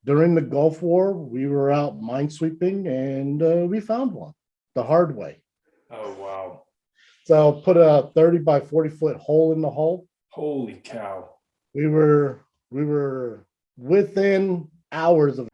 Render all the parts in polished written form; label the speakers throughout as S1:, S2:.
S1: During the Gulf War, we were out minesweeping and we found one the hard way.
S2: Oh, wow.
S1: So put a 30 by 40-foot hole in the hull.
S2: Holy cow.
S1: We were within hours of.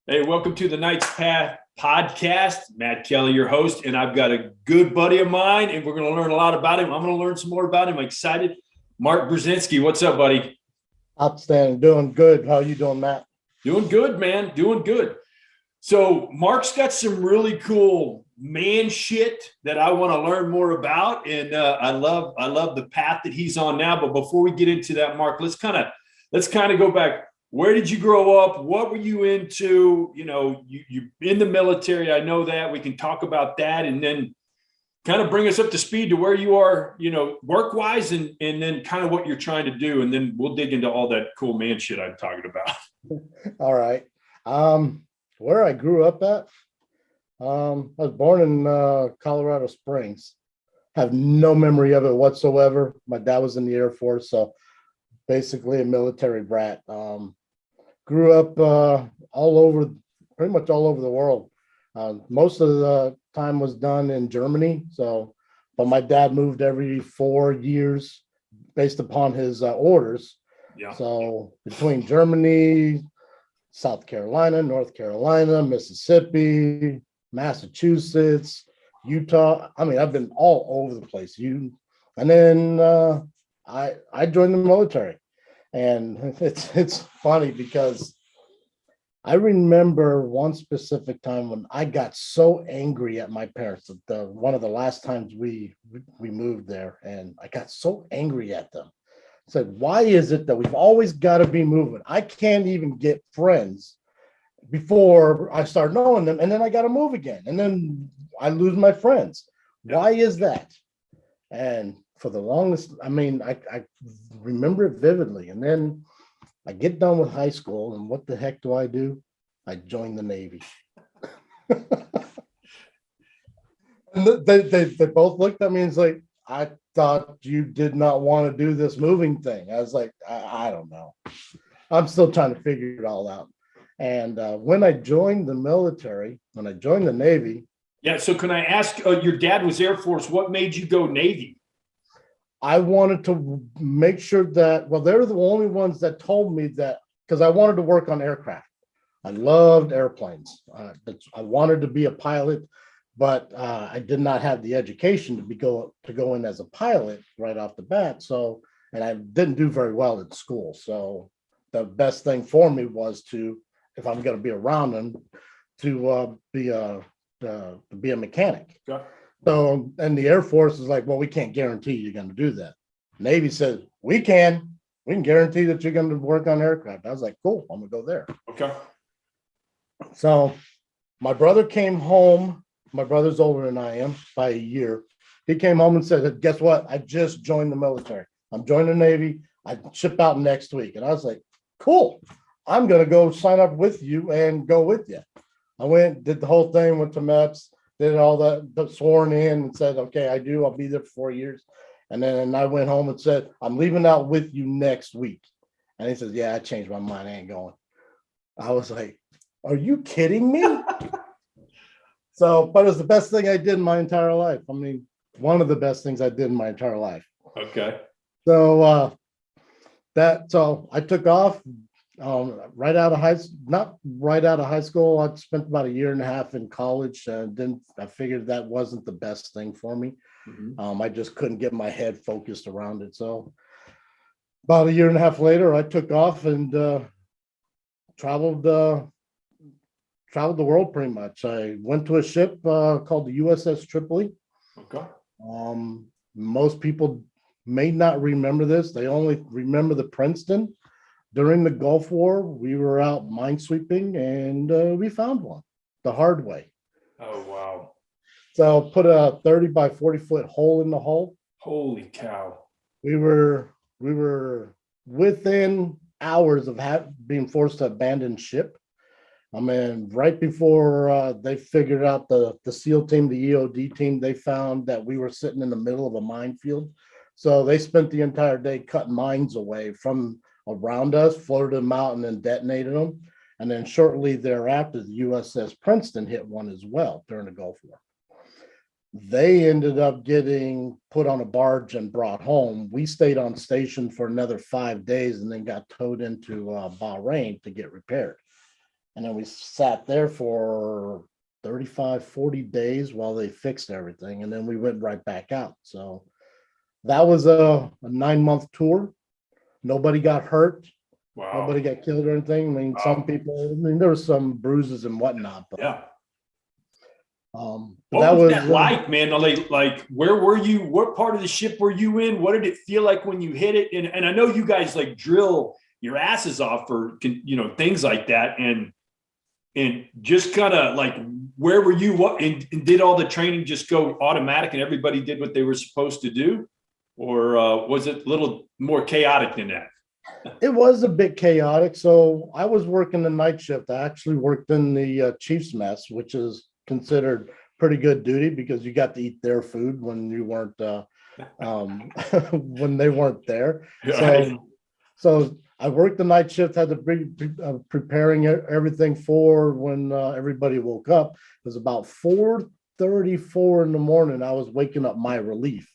S2: Hey, welcome to the Knight's Path podcast. Matt Kelly, your host, and I've got a good buddy of mine, and we're going to learn a lot about him. I'm going to learn some more about him. I'm excited. Mark Buczynski, what's up, buddy?
S1: Outstanding. Doing good. How you doing, Matt?
S2: Doing good, man. Doing good. So Mark's got some really cool man shit that I want to learn more about, and I love the path that he's on now. But before we get into that, Mark, let's kind of go back. Where did you grow up? What were you into? You know, you in the military. I know that. We can talk about that, and then kind of bring us up to speed to where you are, you know, work-wise, and then kind of what you're trying to do, and then we'll dig into all that cool man shit I'm talking about.
S1: All right. Where I grew up at, I was born in Colorado Springs. Have no memory of it whatsoever. My dad was in the Air Force, so basically a military brat. Grew up pretty much all over the world. Most of the time was done in Germany. But my dad moved every 4 years based upon his orders.
S2: Yeah.
S1: So between Germany, South Carolina, North Carolina, Mississippi, Massachusetts, Utah. I mean, I've been all over the place. And then I joined the military. And it's funny because I remember one specific time when I got so angry at my parents. One of the last times we moved there, and I got so angry at them. I said, why is it that we've always got to be moving? I can't even get friends before I start knowing them, and then I got to move again, and then I lose my friends. Why is that? And for the longest, I mean, I remember it vividly. And then I get done with high school, and what the heck do? I joined the Navy. And they both looked at me and was like, I thought you did not want to do this moving thing. I was like, I don't know. I'm still trying to figure it all out. And when I joined the military, when I joined the Navy.
S2: Yeah. So can I ask, your dad was Air Force. What made you go Navy?
S1: I wanted to make sure that, well, they're the only ones that told me that, because I wanted to work on aircraft. I loved airplanes. I wanted to be a pilot, but I did not have the education to go in as a pilot right off the bat. So, and I didn't do very well at school. So the best thing for me was to, if I'm going to be around them, to be a mechanic.
S2: Yeah.
S1: So, and the Air Force is like, well, we can't guarantee you're going to do that. Navy says, we can guarantee that you're going to work on aircraft. I was like, cool, I'm going to go there.
S2: Okay.
S1: So my brother came home. My brother's older than I am by a year. He came home and said, guess what? I just joined the military. I'm joining the Navy. I ship out next week. And I was like, cool, I'm going to go sign up with you and go with you. I went, did the whole thing, went to MEPS, did all that, sworn in and said, okay, I'll be there for 4 years. And then I went home and said, I'm leaving out with you next week. And he says, yeah, I changed my mind. I ain't going. I was like, are you kidding me? So, but it's the best thing I did in my entire life. I mean, one of the best things I did in my entire life.
S2: Okay.
S1: So so I took off right out of not right out of high school. I spent about 1.5 years in college, and then I figured that wasn't the best thing for me.
S2: Mm-hmm.
S1: I just couldn't get my head focused around it. So about 1.5 years later, I took off and traveled the world pretty much. I went to a ship called the USS Tripoli.
S2: Okay.
S1: Most people may not remember this. They only remember the Princeton. During the Gulf War, we were out minesweeping and we found one the hard way.
S2: Oh, wow.
S1: So put a 30 by 40-foot hole in the hull.
S2: Holy cow.
S1: We were within hours of being forced to abandon ship. I mean, right before they figured out the SEAL team, the EOD team, they found that we were sitting in the middle of a minefield. So they spent the entire day cutting mines away from around us, floated them out, and then detonated them. And then shortly thereafter, the USS Princeton hit one as well during the Gulf War. They ended up getting put on a barge and brought home. We stayed on station for another 5 days and then got towed into Bahrain to get repaired. And then we sat there for 35, 40 days while they fixed everything. And then we went right back out. So that was a 9-month tour. Nobody got hurt.
S2: Wow.
S1: Nobody got killed or anything. I mean, some people, I mean, there were some bruises and whatnot. But,
S2: yeah.
S1: What
S2: was that like, man? Like, where were you? What part of the ship were you in? What did it feel like when you hit it? And I know you guys like drill your asses off for, you know, things like that. And just kind of like, where were you? What and did all the training just go automatic and everybody did what they were supposed to do? Or was it a little more chaotic than that?
S1: It was a bit chaotic. So I was working the night shift. I actually worked in the chief's mess, which is considered pretty good duty because you got to eat their food when you weren't when they weren't there.
S2: Right.
S1: So I worked the night shift, had to be preparing everything for when everybody woke up. It was about 4:34 in the morning. I was waking up my relief,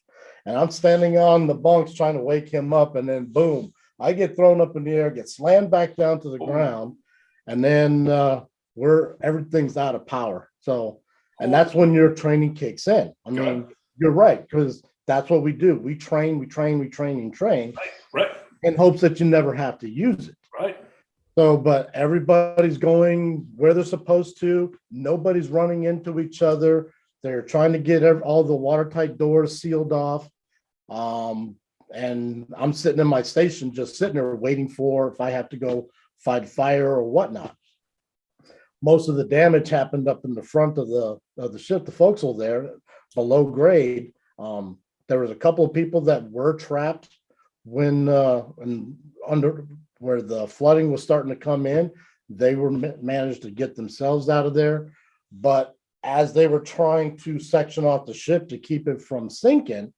S1: and I'm standing on the bunks trying to wake him up, and then boom, I get thrown up in the air, get slammed back down to the ground, and then everything's out of power. So, and that's when your training kicks in. I mean, you're right, because that's what we do. We train
S2: Right.
S1: in hopes that you never have to use it.
S2: Right.
S1: So, but everybody's going where they're supposed to. Nobody's running into each other. They're trying to get all the watertight doors sealed off. And I'm sitting in my station, just sitting there waiting for if I have to go fight fire or whatnot. Most of the damage happened up in the front of the ship, the forecastle there, below grade. There was a couple of people that were trapped when under where the flooding was starting to come in. They were managed to get themselves out of there, but as they were trying to section off the ship to keep it from sinking,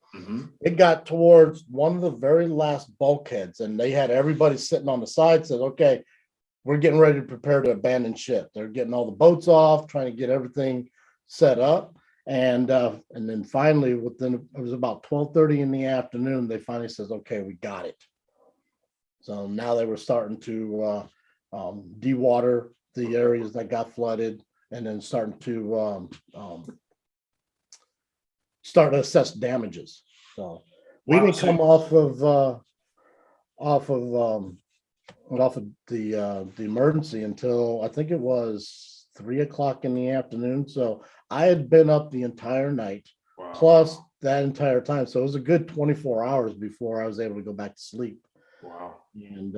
S1: it got towards one of the very last bulkheads, and they had everybody sitting on the side. Said, "Okay, we're getting ready to prepare to abandon ship." They're getting all the boats off, trying to get everything set up, and then finally, it was about 12:30 in the afternoon. They finally says, "Okay, we got it." So now they were starting to dewater the areas that got flooded, and then starting to start to assess damages. So we didn't come off of the emergency until I think it was 3 o'clock in the afternoon. So I had been up the entire night, plus that entire time. So it was a good 24 hours before I was able to go back to sleep.
S2: Wow.
S1: And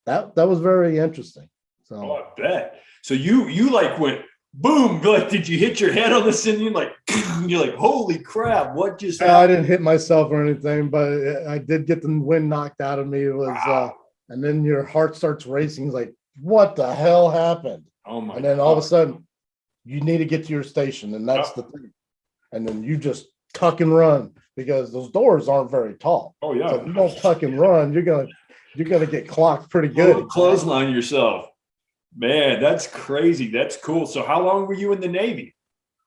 S1: that was very interesting. So
S2: I bet. So you like went boom, like did you hit your head on the ceiling? You're like, holy crap, what just happened?
S1: I didn't hit myself or anything, but I did get the wind knocked out of me. It was and then your heart starts racing. It's like, what the hell happened?
S2: Oh my!
S1: And then all of a sudden, you need to get to your station, and that's the thing. And then you just tuck and run because those doors aren't very tall.
S2: Oh yeah.
S1: So if you don't tuck and run, you're gonna get clocked pretty good.
S2: Clothesline yourself, man. That's crazy. That's cool. So how long were you in the Navy?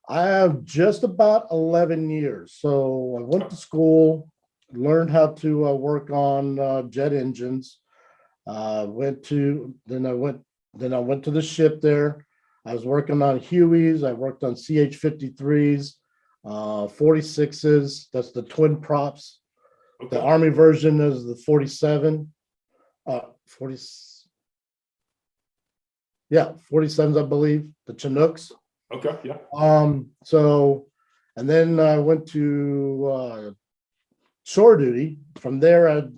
S1: I have just about 11 years. So I went to school, learned how to work on jet engines. Then I went to the ship there. I was working on Hueys. I worked on CH-53s, 46s. That's the twin props. Okay. The Army version is the 47. 47s, I believe. The Chinooks.
S2: Okay. Yeah.
S1: So, and then I went to shore duty. From there, I'd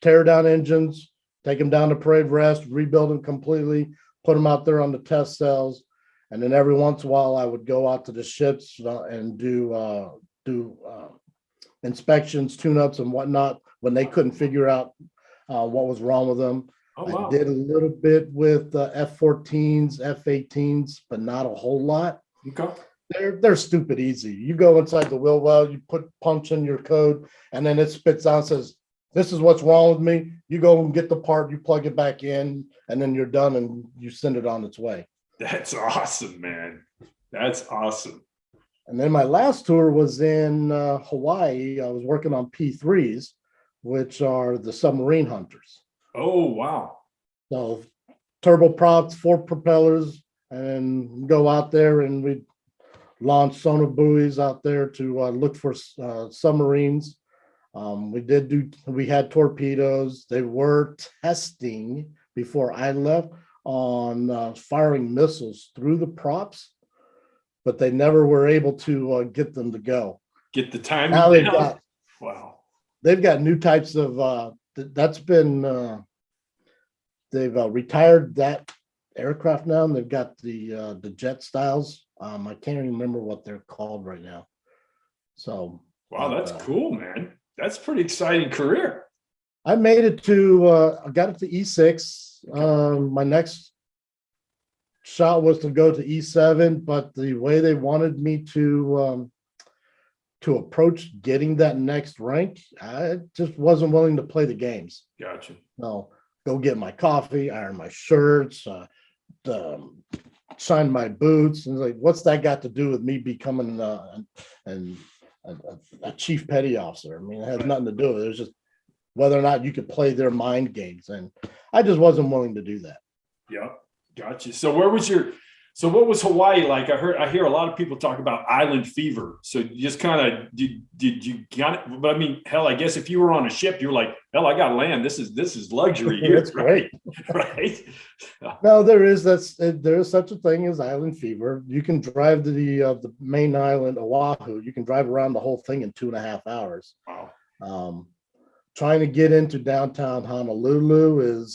S1: tear down engines, take them down to parade rest, rebuild them completely, put them out there on the test cells, and then every once in a while I would go out to the ships and do inspections, tune-ups, and whatnot when they couldn't figure out what was wrong with them.
S2: Oh,
S1: I
S2: wow.
S1: did a little bit with F-14s, F-18s, but not a whole lot.
S2: Okay.
S1: They're stupid easy. You go inside the wheel well, you punch in your code, and then it spits out and says, "This is what's wrong with me." You go and get the part, you plug it back in, and then you're done, and you send it on its way.
S2: That's awesome, man. That's awesome.
S1: And then my last tour was in Hawaii. I was working on P3s, which are the submarine hunters.
S2: Oh, wow.
S1: So turboprops, 4 propellers, and go out there and we launch sonar buoys out there to look for submarines. We had torpedoes. They were testing before I left on firing missiles through the props, but they never were able to get them to go.
S2: Get the timing
S1: Now
S2: down. Wow.
S1: they've got new types of that's been they've retired that aircraft now, and they've got the jet styles. I can't even remember what they're called right now. So
S2: Wow, that's cool, man. That's a pretty exciting career.
S1: I made it to I got it to E6. My next shot was to go to E7, but the way they wanted me to approach getting that next rank, I just wasn't willing to play the games.
S2: Gotcha.
S1: No, go get my coffee, iron my shirts, shine my boots, and like, what's that got to do with me becoming a chief petty officer? I mean, it has nothing to do with it. It was just whether or not you could play their mind games, and I just wasn't willing to do that.
S2: Yeah, gotcha. So what was Hawaii like? I hear a lot of people talk about island fever. So you just kind of did you got it? But I mean, hell, I guess if you were on a ship, you're like, hell, I got to land. This is luxury here.
S1: It's great,
S2: right?
S1: No, there is such a thing as island fever. You can drive to the main island, Oahu. You can drive around the whole thing in 2.5 hours.
S2: Wow.
S1: Trying to get into downtown Honolulu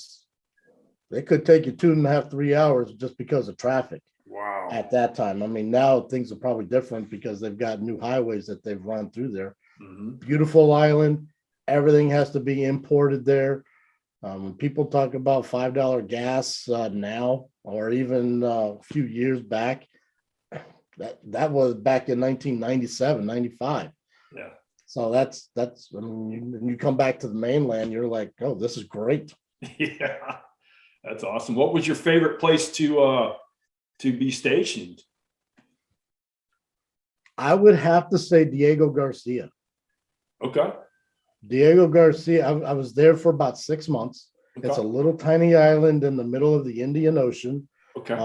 S1: it could take you 2.5, 3 hours just because of traffic.
S2: Wow.
S1: At that time. I mean, now things are probably different because they've got new highways that they've run through there.
S2: Mm-hmm.
S1: Beautiful island. Everything has to be imported there. People talk about $5 gas now, or even a few years back. That was back in 1997, 95.
S2: Yeah.
S1: So that's I mean, you come back to the mainland, you're like, oh, this is great.
S2: Yeah. That's awesome. What was your favorite place to be stationed?
S1: I would have to say Diego Garcia.
S2: Okay.
S1: Diego Garcia, I was there for about 6 months.
S2: Okay.
S1: It's a little tiny island in the middle of the Indian Ocean.
S2: Okay.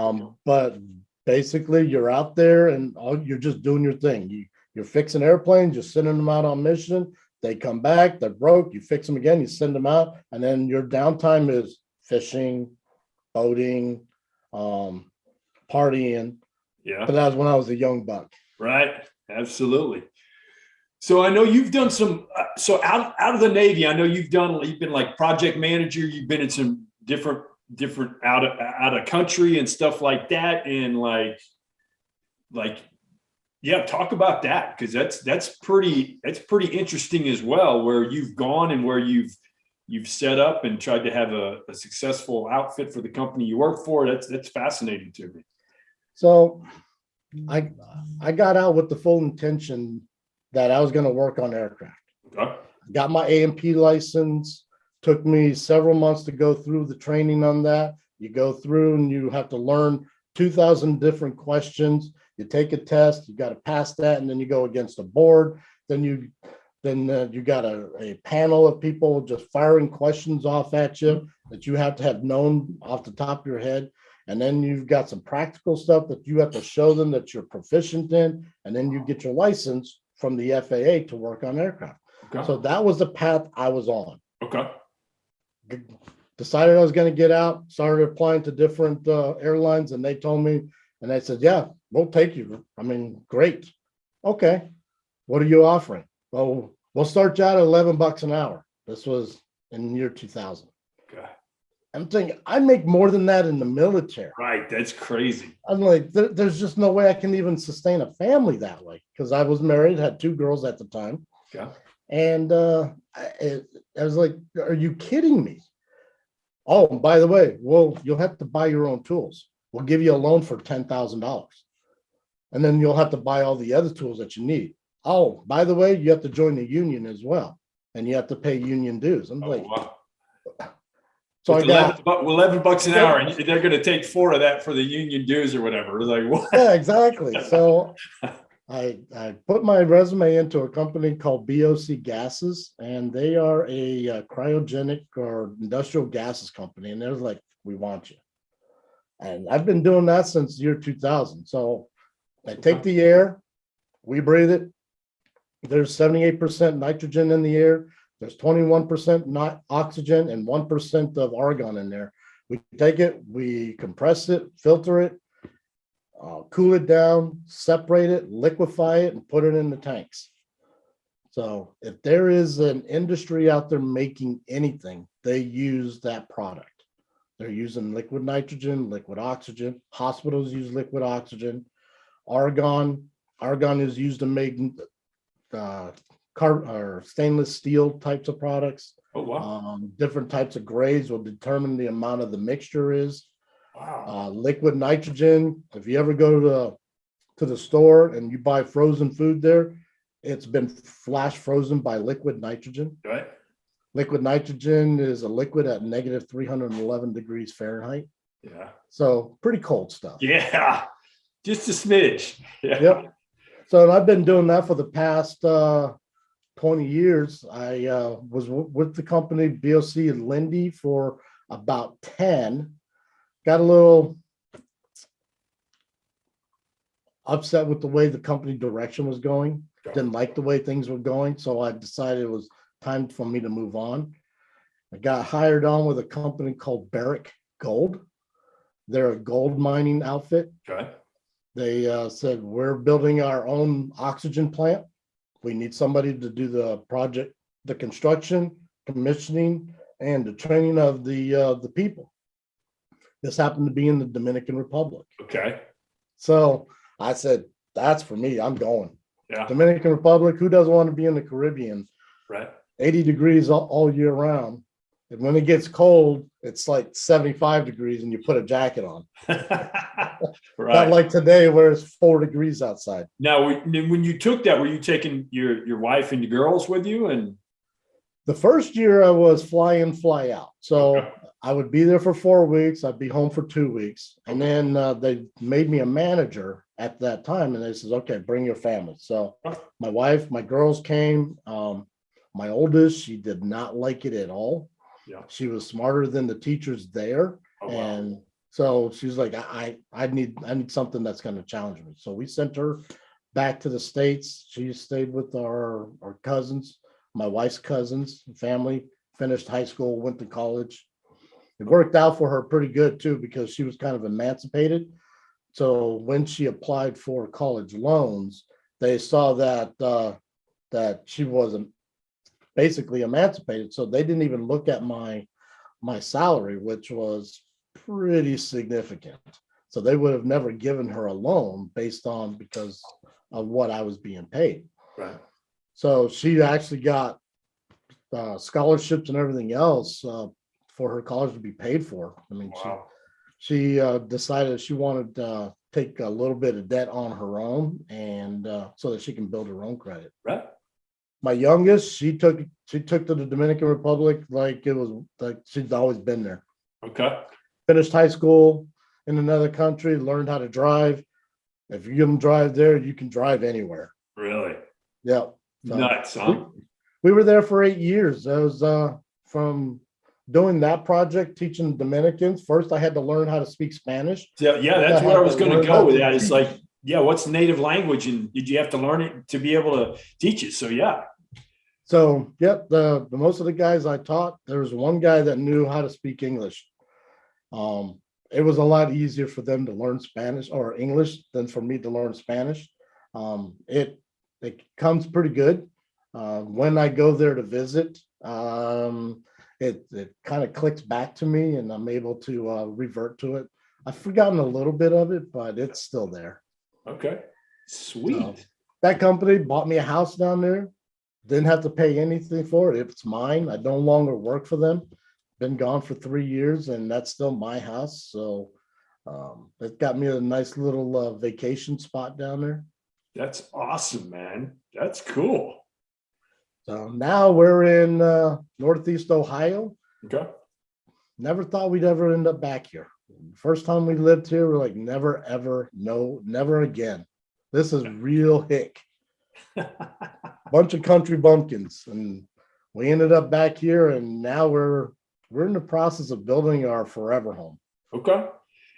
S1: But basically you're out there and you're just doing your thing. You're fixing airplanes, you're sending them out on mission. They come back, they're broke, you fix them again, you send them out, and then your downtime is fishing, boating, partying.
S2: Yeah.
S1: But that was when I was a young buck.
S2: Right. Absolutely. So I know you've done some, so out of the Navy, I know you've been like project manager, you've been in some different out of country and stuff like that. And like, yeah, talk about that. Cause that's pretty interesting as well, where you've gone and where you've set up and tried to have a successful outfit for the company you work for. That's fascinating to me.
S1: So I got out with the full intention that I was going to work on aircraft.
S2: Okay.
S1: Got my A&P license. Took me several months to go through the training on that. You go through and you have to learn 2,000 different questions. You take a test, you got to pass that, and then you go against a board. Then you got a panel of people just firing questions off at you that you have to have known off the top of your head. And then you've got some practical stuff that you have to show them that you're proficient in. And then you get your license from the FAA to work on aircraft.
S2: Okay.
S1: So that was the path I was on.
S2: Okay.
S1: Decided I was going to get out, started applying to different airlines, and they told me, and they said, yeah, we'll take you. I mean, great. Okay. What are you offering? Well, we'll start you out at $11 an hour. This was in the year 2000.
S2: Okay.
S1: I'm thinking, I make more than that in the military.
S2: Right. That's crazy.
S1: I'm like, there's just no way I can even sustain a family that way, because I was married, had 2 girls at the time.
S2: Okay.
S1: And I was like, are you kidding me? Oh, and by the way, well, you'll have to buy your own tools. We'll give you a loan for $10,000. And then you'll have to buy all the other tools that you need. Oh, by the way, you have to join the union as well. And you have to pay union dues. I'm
S2: Oh,
S1: like,
S2: wow.
S1: so I
S2: With
S1: got
S2: $11 an hour, and they're going to take 4 of that for the union dues or whatever. It's like, what?
S1: yeah, exactly. So I put my resume into a company called BOC Gases, and they are a cryogenic or industrial gases company. And they're like, we want you. And I've been doing that since year 2000. So I take the air, we breathe it. There's 78% nitrogen in the air. There's 21% not oxygen and 1% of argon in there. We take it, we compress it, filter it, cool it down, separate it, liquefy it, and put it in the tanks. So if there is an industry out there making anything, they use that product. They're using liquid nitrogen, liquid oxygen. Hospitals use liquid oxygen. Argon is used to make or stainless steel types of products.
S2: Oh, wow.
S1: Different types of grades will determine the amount of the mixture is.
S2: Wow.
S1: Liquid nitrogen, if you ever go to the store and you buy frozen food there, it's been flash frozen by liquid nitrogen.
S2: Right.
S1: Liquid nitrogen is a liquid at negative 311 degrees Fahrenheit.
S2: Yeah.
S1: So pretty cold stuff.
S2: Yeah. Just a smidge. Yeah.
S1: Yep. So I've been doing that for the past 20 years. I was with the company BOC and Lindy for about 10. Got a little upset with the way the company direction was going. Didn't like the way things were going. So I decided it was time for me to move on. I got hired on with a company called Barrick Gold. They're a gold mining outfit.
S2: Okay.
S1: They said, we're building our own oxygen plant. We need somebody to do the project, the construction, commissioning, and the training of the people. This happened to be in the Dominican Republic.
S2: Okay.
S1: So I said, that's for me. I'm going.
S2: Yeah.
S1: Dominican Republic, who doesn't want to be in the Caribbean?
S2: Right.
S1: 80 degrees all year round. And when it gets cold, it's like 75 degrees and you put a jacket on.
S2: Right.
S1: Not like today where it's 4 degrees outside.
S2: Now, when you took that, were you taking your wife and your girls with you? And
S1: the first year I was fly in, fly out. So
S2: okay.
S1: I would be there for 4 weeks. I'd be home for 2 weeks. And then they made me a manager at that time. And they said, okay, bring your family. So my wife, my girls came. My oldest, she did not like it at all.
S2: Yeah.
S1: She was smarter than the teachers there.
S2: Oh, wow.
S1: And so she's like, I need something that's going to challenge me. So we sent her back to the States. She stayed with our cousins, my wife's cousins, family, finished high school, went to college. It worked out for her pretty good too, because she was kind of emancipated. So when she applied for college loans, they saw that she wasn't basically emancipated. So they didn't even look at my salary, which was pretty significant. So they would have never given her a loan because of what I was being paid.
S2: Right.
S1: So she actually got scholarships and everything else for her college to be paid for. I mean,
S2: Wow.
S1: she decided she wanted to take a little bit of debt on her own, and so that she can build her own credit.
S2: Right.
S1: My youngest, she took to the Dominican Republic like it was like she's always been there.
S2: Okay.
S1: Finished high school in another country, learned how to drive. If you can drive there, you can drive anywhere.
S2: Really?
S1: Yeah.
S2: Nuts, huh?
S1: We were there for 8 years. That was from doing that project, teaching Dominicans. First, I had to learn how to speak Spanish.
S2: Yeah, that's where I was going to go with that. It's like, yeah, what's the native language? And did you have to learn it to be able to teach it? So, yeah.
S1: So, yep, the most of the guys I taught, there was one guy that knew how to speak English. It was a lot easier for them to learn Spanish or English than for me to learn Spanish. It comes pretty good. When I go there to visit, it kind of clicks back to me and I'm able to revert to it. I've forgotten a little bit of it, but it's still there.
S2: Okay. Sweet.
S1: That company bought me a house down there. Didn't have to pay anything for it. It's mine. I no longer work for them. been gone for 3 years, and that's still my house. So it got me a nice little vacation spot down there.
S2: That's awesome, man. That's cool.
S1: So now we're in Northeast Ohio.
S2: Okay.
S1: Never thought we'd ever end up back here. First time we lived here, we're like, never, ever, no, never again. This is real hick. Bunch of country bumpkins. And we ended up back here, and now we're in the process of building our forever home.
S2: Okay.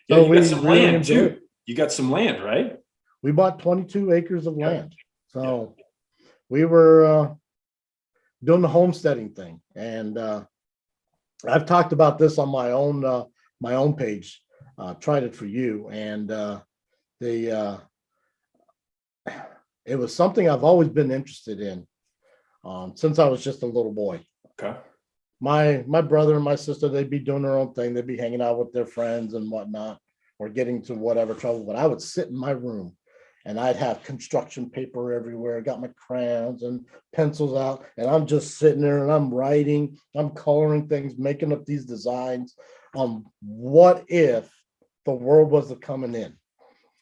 S2: Yeah,
S1: So
S2: you
S1: we
S2: got some
S1: really
S2: land
S1: enjoy
S2: too.
S1: it.
S2: You got some land, right?
S1: We bought 22 acres of land. So
S2: Yeah.
S1: we were doing the homesteading thing. And I've talked about this on my own page. Tried it for you. And it was something I've always been interested in since I was just a little boy.
S2: Okay.
S1: My brother and my sister, they'd be doing their own thing. They'd be hanging out with their friends and whatnot, or getting to whatever trouble. But I would sit in my room, and I'd have construction paper everywhere. I got my crayons and pencils out, and I'm just sitting there and I'm writing, I'm coloring things, making up these designs on what if the world was coming in.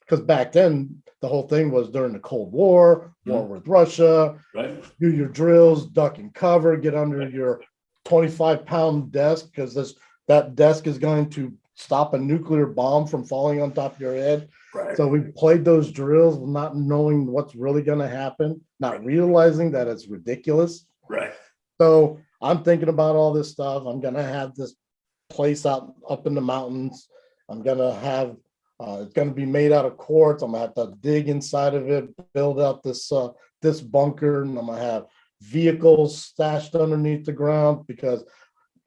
S1: Because back then, the whole thing was during the Cold War, war with Russia,
S2: Right.
S1: do your drills, duck and cover, get under your 25-pound desk, because that desk is going to stop a nuclear bomb from falling on top of your head.
S2: Right.
S1: So we played those drills, not knowing what's really going to happen, not realizing that it's ridiculous.
S2: Right.
S1: So I'm thinking about all this stuff. I'm going to have this place up in the mountains. I'm going to have it's going to be made out of quartz. I'm going to have to dig inside of it, build out this bunker, and I'm going to have vehicles stashed underneath the ground, because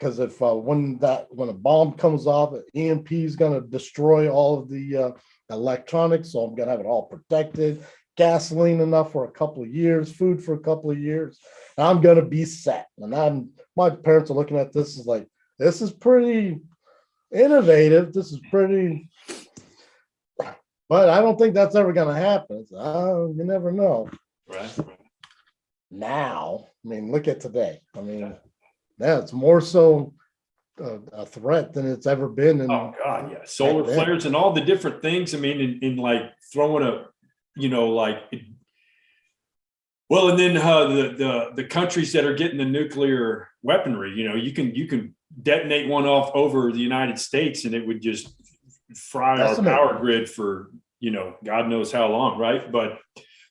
S1: if when a bomb comes off, EMP is going to destroy all of the electronics. So I'm going to have it all protected, gasoline enough for a couple of years, food for a couple of years. And I'm going to be set. And my parents are looking at this as like, this is pretty innovative. This is pretty, but I don't think that's ever going to happen. So, you never know.
S2: Right.
S1: Now, I mean, look at today. I mean, yeah, it's more so a threat than it's ever been.
S2: Oh God, yeah. Solar flares and all the different things. I mean, in like throwing a, well, and then the countries that are getting the nuclear weaponry, you can detonate one off over the United States, and it would just fry our power grid for God knows how long, right? But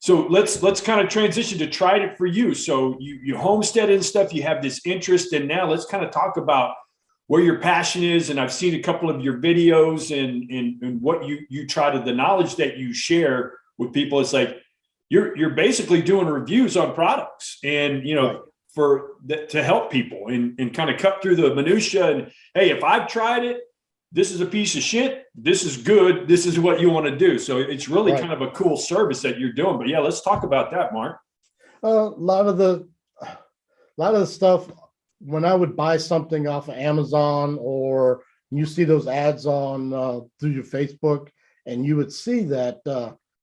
S2: so let's kind of transition to tried it for you. So you homestead and stuff, you have this interest, and now let's kind of talk about where your passion is. And I've seen a couple of your videos and what you try to, the knowledge that you share with people. It's like you're basically doing reviews on products, and right, to help people and kind of cut through the minutia. And hey, if I've tried it, this is a piece of shit, this is good, this is what you want to do. So it's really right, kind of a cool service that you're doing. But yeah, let's talk about that, Mark.
S1: A lot of the stuff, when I would buy something off of Amazon, or you see those ads on through your Facebook, and you would see that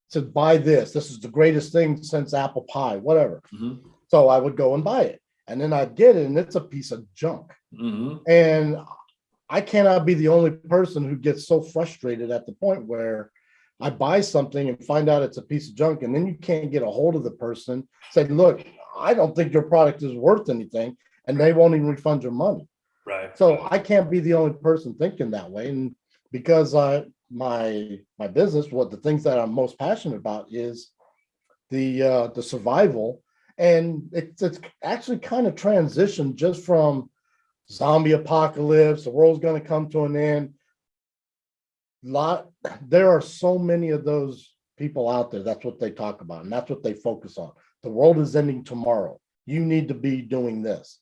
S1: said, buy this is the greatest thing since apple pie, whatever. Mm-hmm. So I would go and buy it, and then I'd get it, and it's a piece of junk. Mm-hmm. And I cannot be the only person who gets so frustrated at the point where I buy something and find out it's a piece of junk, and then you can't get a hold of the person, say, look, I don't think your product is worth anything, and they won't even refund your money.
S2: Right.
S1: So I can't be the only person thinking that way. And because my business, the things that I'm most passionate about is the survival, and it's actually kind of transitioned just from zombie apocalypse, the world's going to come to an end. There are so many of those people out there. That's what they talk about, and that's what they focus on. The world is ending tomorrow. You need to be doing this.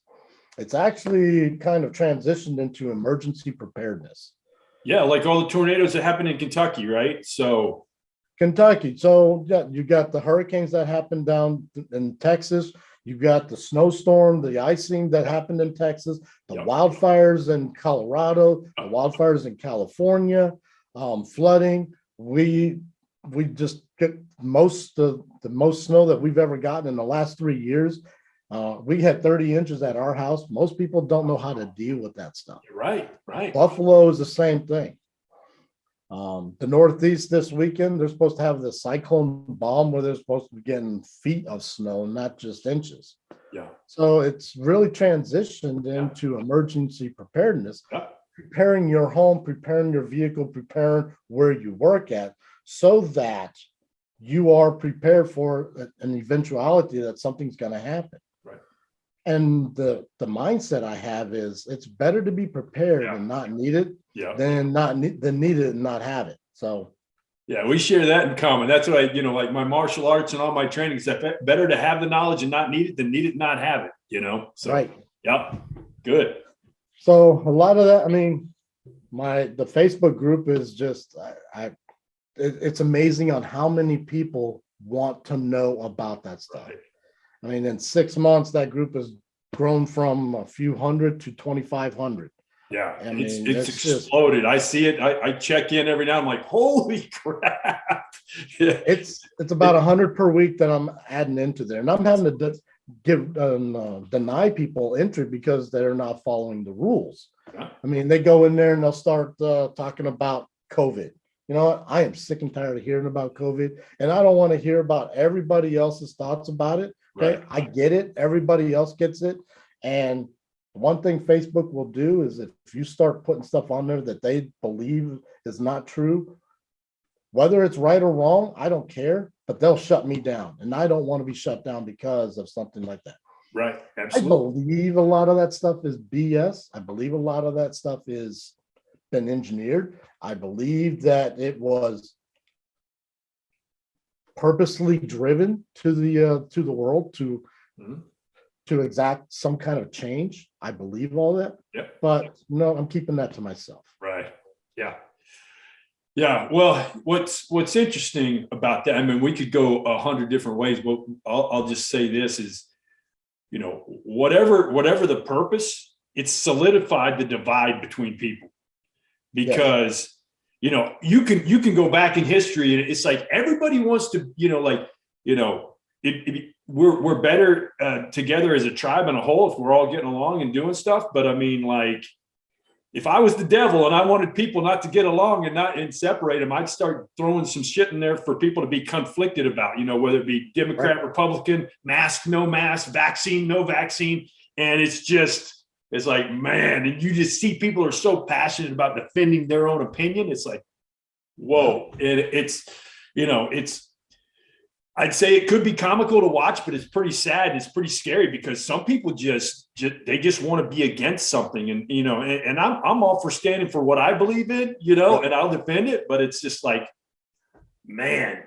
S1: It's actually kind of transitioned into emergency preparedness.
S2: Yeah, like all the tornadoes that happened in Kentucky, right? So
S1: Kentucky. So yeah, you got the hurricanes that happened down in Texas. You've got the snowstorm, the icing that happened in Texas, the wildfires in Colorado, the wildfires in California, flooding. We just get the most snow that we've ever gotten in the last 3 years. We had 30 inches at our house. Most people don't know how to deal with that stuff.
S2: Right, right.
S1: Buffalo is the same thing. The Northeast this weekend, they're supposed to have the cyclone bomb where they're supposed to be getting feet of snow, not just inches.
S2: Yeah.
S1: So it's really transitioned into emergency preparedness,
S2: Yeah.
S1: preparing your home, preparing your vehicle, preparing where you work at, so that you are prepared for an eventuality that something's going to happen.
S2: Right.
S1: And the mindset I have is it's better to be prepared and not need it than need it and not have it. So
S2: yeah, we share that in common. That's what like my martial arts and all my trainings, that better to have the knowledge and not need it than need it and not have it, So,
S1: right.
S2: Yep. Good.
S1: So a lot of that, I mean, the Facebook group is just, it's amazing on how many people want to know about that stuff.
S2: Right.
S1: I mean, in 6 months, that group has grown from a few hundred to 2,500.
S2: Yeah,
S1: I mean,
S2: it's exploded. I see it. I check in every now. I'm like, holy crap! Yeah.
S1: It's about 100 per week that I'm adding into there, and I'm having to deny people entry because they're not following the rules.
S2: Yeah.
S1: I mean, they go in there and they'll start talking about COVID. You know what? I am sick and tired of hearing about COVID, and I don't want to hear about everybody else's thoughts about it. Okay, right. I get it. Everybody else gets it, and one thing Facebook will do is if you start putting stuff on there that they believe is not true, whether it's right or wrong, I don't care, but they'll shut me down. And I don't want to be shut down because of something like that.
S2: Right. Absolutely.
S1: I believe a lot of that stuff is BS. I believe a lot of that stuff is been engineered. I believe that it was purposely driven to the world to exact some kind of change. I believe all that.
S2: Yeah.
S1: But no, I'm keeping that to myself.
S2: Right. Yeah. Yeah. Well, what's interesting about that, I mean, we could go 100 different ways, but I'll just say this is, whatever the purpose, it's solidified the divide between people because, you can go back in history and it's like everybody wants to, we're better together as a tribe and a whole if we're all getting along and doing stuff. But I mean, like, if I was the devil and I wanted people not to get along and separate them, I'd start throwing some shit in there for people to be conflicted about, whether it be Democrat, right, Republican, mask, no mask, vaccine, no vaccine. And it's like, man, and you just see people are so passionate about defending their own opinion. It's like, whoa, I'd say it could be comical to watch, but it's pretty sad. It's pretty scary because some people just want to be against something. And, and I'm all for standing for what I believe in, and I'll defend it. But it's just like, man,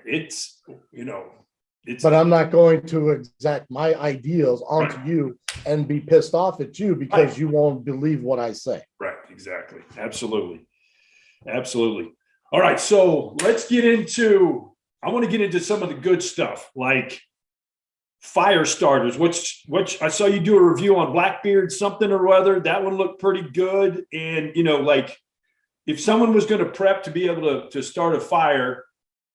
S1: but I'm not going to exact my ideals onto
S2: right,
S1: you and be pissed off at you because right, you won't believe what I say.
S2: Right. Exactly. Absolutely. Absolutely. All right. So I want to get into some of the good stuff, like fire starters, which I saw you do a review on Blackbeard something or other. That one looked pretty good. And, like if someone was going to prep to be able to start a fire,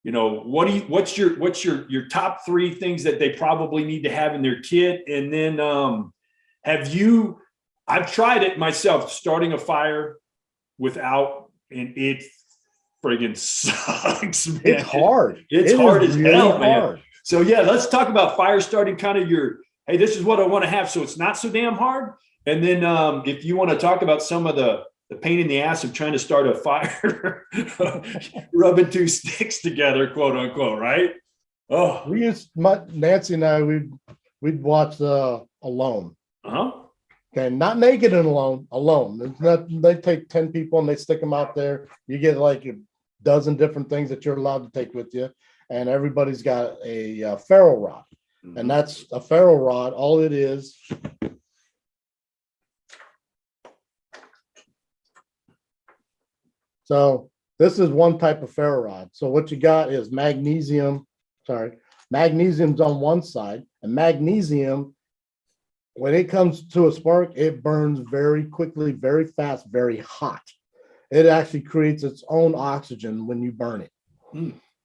S2: what's your top 3 things that they probably need to have in their kit? And then I've tried it myself, starting a fire without, and it friggin' sucks, man.
S1: It's hard.
S2: It's hard as hell, man. So yeah, let's talk about fire starting, kind of hey, this is what I want to have, so it's not so damn hard. And then if you want to talk about some of the pain in the ass of trying to start a fire, rubbing 2 sticks together, quote unquote, right? Oh,
S1: Nancy and I, we'd watch Alone.
S2: Uh-huh.
S1: Okay, not naked and alone. They take 10 people and they stick them out there. You get like a dozen different things that you're allowed to take with you, and everybody's got a ferro rod, and that's a ferro rod. All it is. So this is one type of ferro rod. So what you got is magnesium. Magnesium's on one side, and magnesium, when it comes to a spark, it burns very quickly, very fast, very hot. It actually creates its own oxygen when you burn it.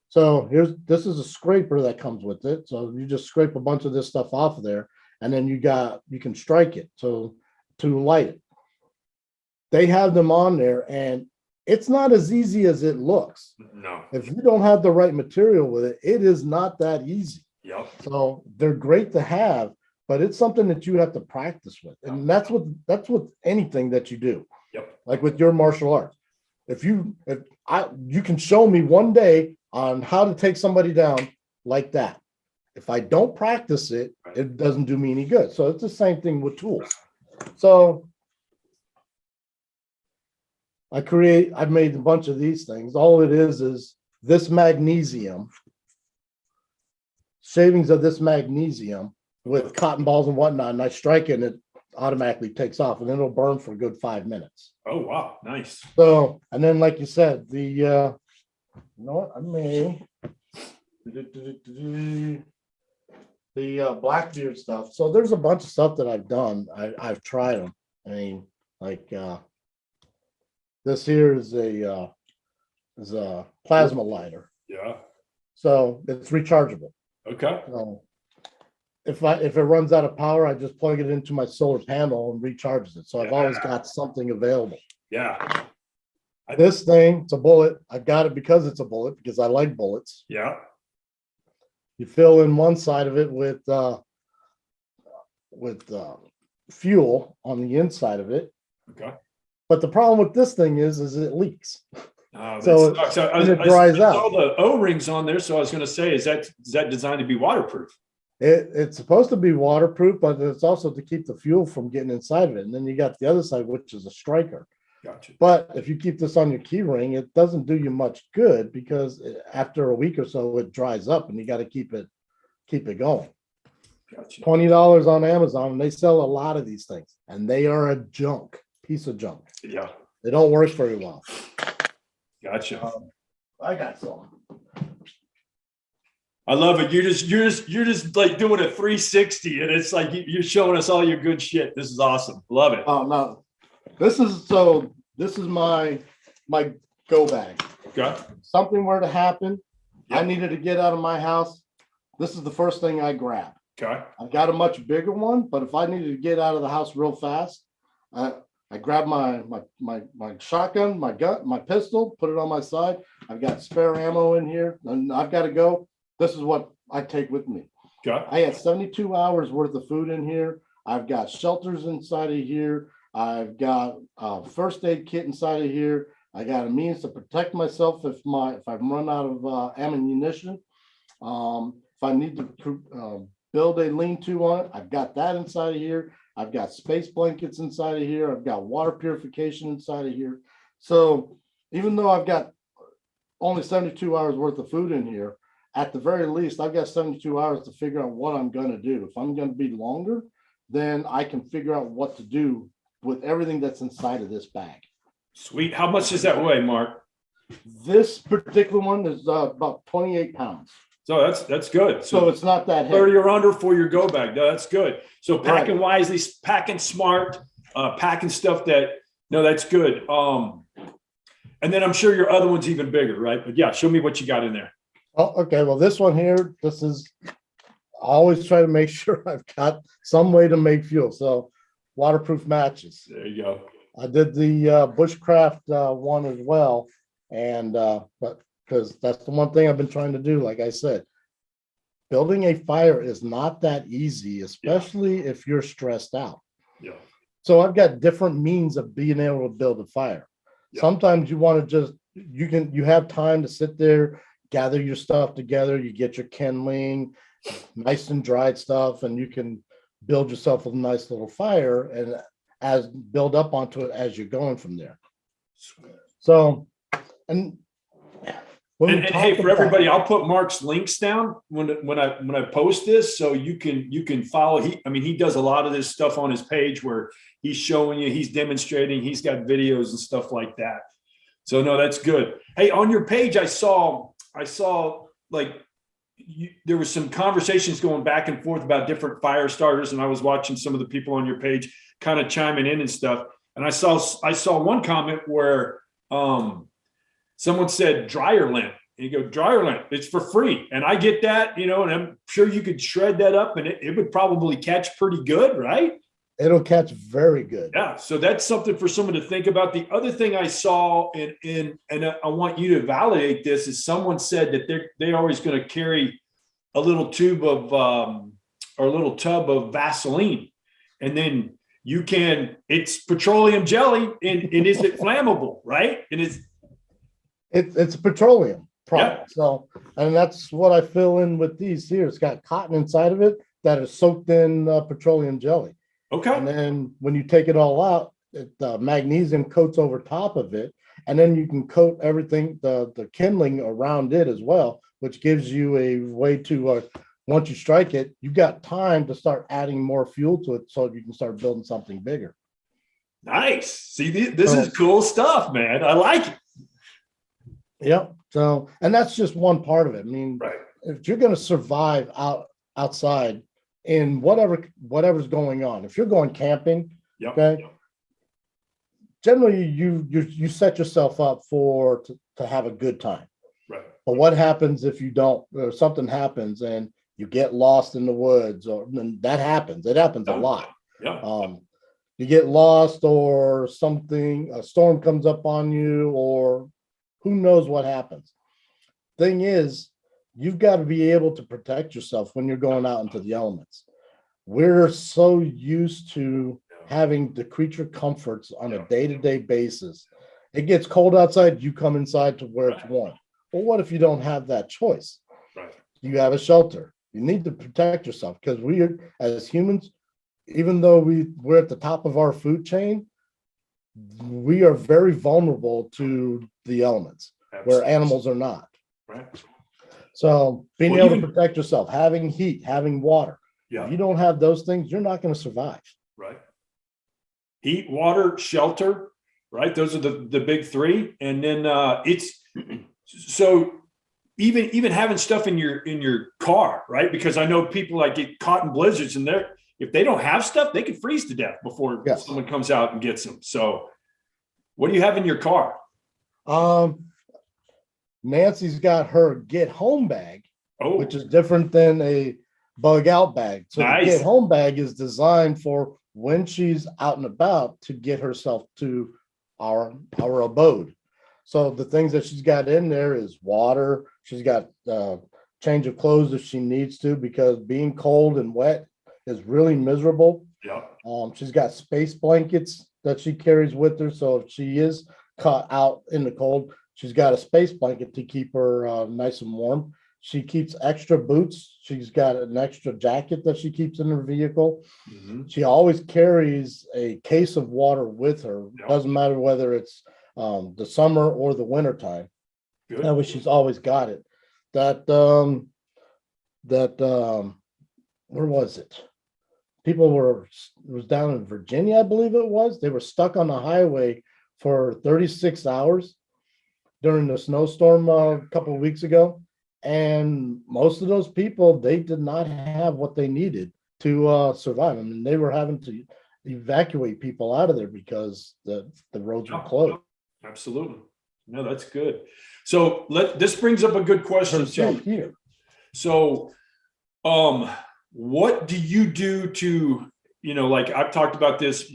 S1: So this is a scraper that comes with it. So you just scrape a bunch of this stuff off of there, and then you can strike it to light it. They have them on there, and it's not as easy as it looks.
S2: No.
S1: If you don't have the right material with it, it is not that easy.
S2: Yep.
S1: So they're great to have, but it's something that you have to practice with. And that's with anything that you do.
S2: Yep.
S1: Like with your martial arts. You can show me one day on how to take somebody down like that. If I don't practice it, it doesn't do me any good. So it's the same thing with tools. So I've made a bunch of these things. All it is this magnesium, shavings of this magnesium with cotton balls and whatnot, and I strike it and it automatically takes off, and it'll burn for a good 5 minutes.
S2: Oh, wow. Nice.
S1: So, and then like you said, you know what, I may the Blackbeard stuff. So there's a bunch of stuff that I've done. I've tried them. I mean, like this here is a plasma lighter.
S2: Yeah.
S1: So it's rechargeable.
S2: Okay.
S1: So if it runs out of power, I just plug it into my solar panel and recharges it. So I've always got something available.
S2: Yeah.
S1: This thing, it's a bullet. I got it because it's a bullet, because I like bullets.
S2: Yeah.
S1: You fill in one side of it with fuel on the inside of it.
S2: Okay.
S1: But the problem with this thing is it leaks.
S2: So
S1: it dries out.
S2: I saw the O-rings on there, so I was going to say, is that designed to be waterproof?
S1: It's supposed to be waterproof, but it's also to keep the fuel from getting inside of it. And then you got the other side, which is a striker.
S2: Gotcha.
S1: But if you keep this on your key ring, it doesn't do you much good, because after a week or so, it dries up, and you got to keep it going.
S2: Gotcha.
S1: $20 on Amazon, and they sell a lot of these things, and they are a piece of junk.
S2: Yeah.
S1: They don't work very well.
S2: Gotcha.
S1: I got some.
S2: I love it. You're just like doing a 360, and it's like you're showing us all your good shit. This is awesome. Love it.
S1: Oh no, this is my go bag.
S2: Okay.
S1: Something were to happen,
S2: Yep.
S1: I needed to get out of my house. This is the first thing I grab.
S2: Okay.
S1: I've got a much bigger one, but if I needed to get out of the house real fast, I grab my shotgun, my gun, my pistol, put it on my side. I've got spare ammo in here, and I've got to go. This is what I take with me.
S2: Okay.
S1: I had 72 hours worth of food in here. I've got shelters inside of here. I've got a first aid kit inside of here. I got a means to protect myself if I'm run out of ammunition. If I need to build a lean-to on it, I've got that inside of here. I've got space blankets inside of here. I've got water purification inside of here. So even though I've got only 72 hours worth of food in here, at the very least, I've got 72 hours to figure out what I'm going to do. If I'm going to be longer, then I can figure out what to do with everything that's inside of this bag.
S2: Sweet. How much does that weigh, Mark?
S1: This particular one is about 28 pounds.
S2: So that's good.
S1: So it's not that heavy.
S2: 30 or under for your go bag. No, that's good. So packing wisely, packing smart, packing stuff that's good. And then I'm sure your other one's even bigger, right? But yeah, show me what you got in there.
S1: Oh, okay. Well, this one here, I always try to make sure I've got some way to make fuel. So waterproof matches.
S2: There you go.
S1: I did the bushcraft one as well. And but because that's the one thing I've been trying to do, like I said, building a fire is not that easy, especially if you're stressed out.
S2: Yeah.
S1: So I've got different means of being able to build a fire. Yeah. Sometimes you want to you have time to sit there, gather your stuff together, you get your kindling, nice and dried stuff, and you can build yourself a nice little fire and build up onto it as you're going from there. So, and
S2: hey, for everybody, I'll put Mark's links down when I post this, so you can follow. He does a lot of this stuff on his page where he's showing you, he's demonstrating, he's got videos and stuff like that. So no, that's good. Hey, on your page, I saw like there was some conversations going back and forth about different fire starters, and I was watching some of the people on your page kind of chiming in and stuff. And I saw one comment where someone said dryer lint, And you go, dryer lint, it's for free. And I get that, and I'm sure you could shred that up and it would probably catch pretty good, right?
S1: It'll catch very good.
S2: Yeah. So that's something for someone to think about. The other thing I saw, and I want you to validate this, is someone said that they're always going to carry a little tube of or a little tub of Vaseline. And then it's petroleum jelly, and is it flammable, right? And
S1: it's a petroleum product.
S2: Yeah.
S1: So, and that's what I fill in with these here. It's got cotton inside of it that is soaked in petroleum jelly.
S2: Okay.
S1: And then when you take it all out, magnesium coats over top of it. And then you can coat everything, the kindling around it as well, which gives you a way to, once you strike it, you've got time to start adding more fuel to it so you can start building something bigger.
S2: Nice. See, this is cool stuff, man. I like it.
S1: Yep. So, and that's just one part of it. I mean,
S2: right.
S1: If you're going to survive outside in whatever's going on, if you're going camping,
S2: yep.
S1: okay, yep. Generally you set yourself up to have a good time.
S2: Right.
S1: But what happens if you don't, or something happens and you get lost in the woods, that happens. It happens a lot.
S2: Yeah.
S1: You get lost or something, a storm comes up on you, or who knows what happens. Thing is, you've got to be able to protect yourself when you're going out into the elements. We're so used to having the creature comforts on a day-to-day basis. It gets cold outside, you come inside to where it's warm. Well, what if you don't have that choice?
S2: Right.
S1: You have a shelter. You need to protect yourself, because we are, as humans, even though we're at the top of our food chain, we are very vulnerable to the elements. Absolutely. Where animals are not.
S2: Right.
S1: So being able to protect yourself, having heat, having water.
S2: Yeah.
S1: If you don't have those things, you're not going to survive.
S2: Right. Heat, water, shelter, right? Those are the big three. And then it's so even having stuff in your car, right? Because I know people like get caught in blizzards, and if they don't have stuff, they could freeze to death before someone comes out and gets them. So what do you have in your car?
S1: Nancy's got her get home bag, which is different than a bug out bag. So nice. The get home bag is designed for when she's out and about to get herself to our abode. So the things that she's got in there is water. She's got change of clothes if she needs to, because being cold and wet is really miserable.
S2: Yeah.
S1: She's got space blankets that she carries with her. So if she is caught out in the cold, she's got a space blanket to keep her nice and warm. She keeps extra boots. She's got an extra jacket that she keeps in her vehicle. Mm-hmm. She always carries a case of water with her. Yep. Doesn't matter whether it's the summer or the winter time. Good. That way she's always got it. Where was it? It was down in Virginia, I believe it was. They were stuck on the highway for 36 hours during the snowstorm a couple of weeks ago. And most of those people, they did not have what they needed to survive. I mean, they were having to evacuate people out of there because the roads were closed.
S2: Absolutely. No, that's good. So this brings up a good question too.
S1: Here.
S2: So, what do you do to, like I've talked about this,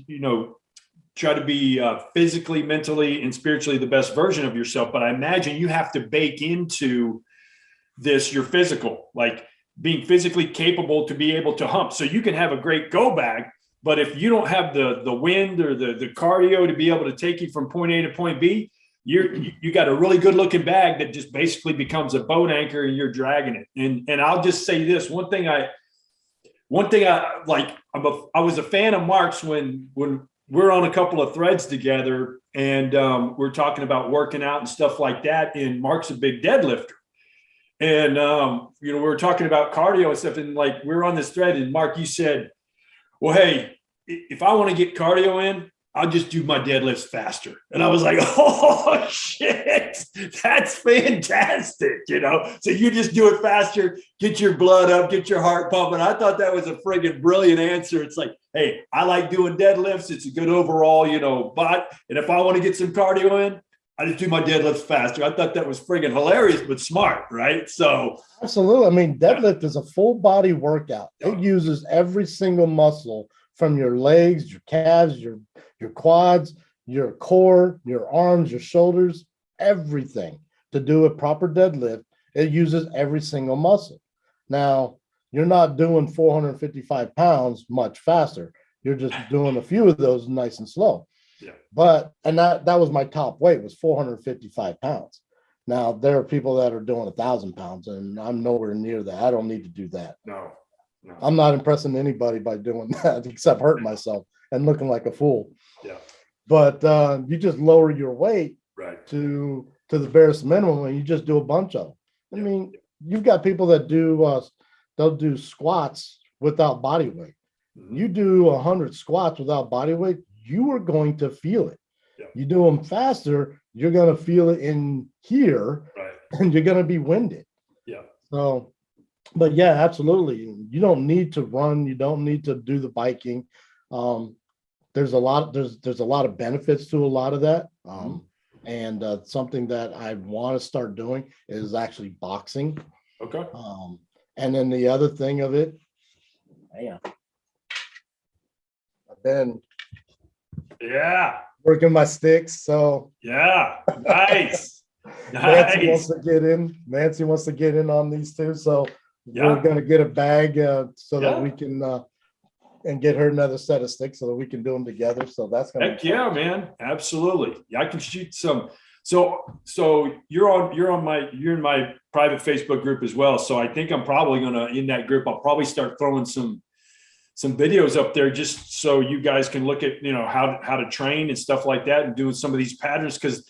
S2: try to be physically, mentally, and spiritually the best version of yourself. But I imagine you have to bake into this your physical, like being physically capable to be able to hump. So you can have a great go bag, but if you don't have the wind or the cardio to be able to take you from point A to point B, you got a really good looking bag that just basically becomes a boat anchor and you're dragging it. And I'll just say this, one thing I like, I was a fan of Mark's when we're on a couple of threads together and we're talking about working out and stuff like that. And Mark's a big deadlifter. And, we were talking about cardio and stuff. And like, we were on this thread and Mark, you said, well, hey, if I want to get cardio in, I'll just do my deadlifts faster. And I was like, oh shit, that's fantastic. So you just do it faster, get your blood up, get your heart pumping. I thought that was a friggin' brilliant answer. It's like, hey, I like doing deadlifts. It's a good overall, but, and if I want to get some cardio in, I just do my deadlifts faster. I thought that was friggin' hilarious, but smart, right? So
S1: Absolutely. I mean, deadlift is a full body workout. It uses every single muscle from your legs, your calves, your quads, your core, your arms, your shoulders, everything to do a proper deadlift. It uses every single muscle. Now, you're not doing 455 pounds much faster. You're just doing a few of those nice and slow.
S2: yeah,
S1: But and that was my top weight was 455 pounds. Now there are people that are doing 1,000 pounds, and I'm nowhere near that. I don't need to do that.
S2: no.
S1: I'm not impressing anybody by doing that except hurting myself and looking like a fool.
S2: Yeah,
S1: But you just lower your weight
S2: right.
S1: to the barest minimum, and you just do a bunch of them. I mean, you've got people that do they'll do squats without body weight.
S2: Mhm.
S1: You do 100 squats without body weight, you are going to feel it.
S2: Yeah.
S1: You do them faster, you're going to feel it in here,
S2: Right.
S1: and you're going to be winded.
S2: Yeah.
S1: So, but yeah, absolutely. You don't need to run. You don't need to do the biking. There's a lot of benefits to a lot of that. And something that I want to start doing is actually boxing.
S2: Okay.
S1: And then the other thing of it, man, I've been working my sticks. So
S2: Yeah. Nice.
S1: Nancy
S2: Nice.
S1: wants to get in. Nancy wants to get in on these two. So
S2: Yeah.
S1: we're going to get a bag so
S2: Yeah.
S1: that we can and get her another set of sticks so that we can do them together. So that's going to
S2: Heck yeah, man. Absolutely. Yeah, I can shoot some. So you're in my private Facebook group as well. So I think I'm probably gonna in that group, I'll probably start throwing some videos up there just so you guys can look at, how to train and stuff like that and doing some of these patterns. Cause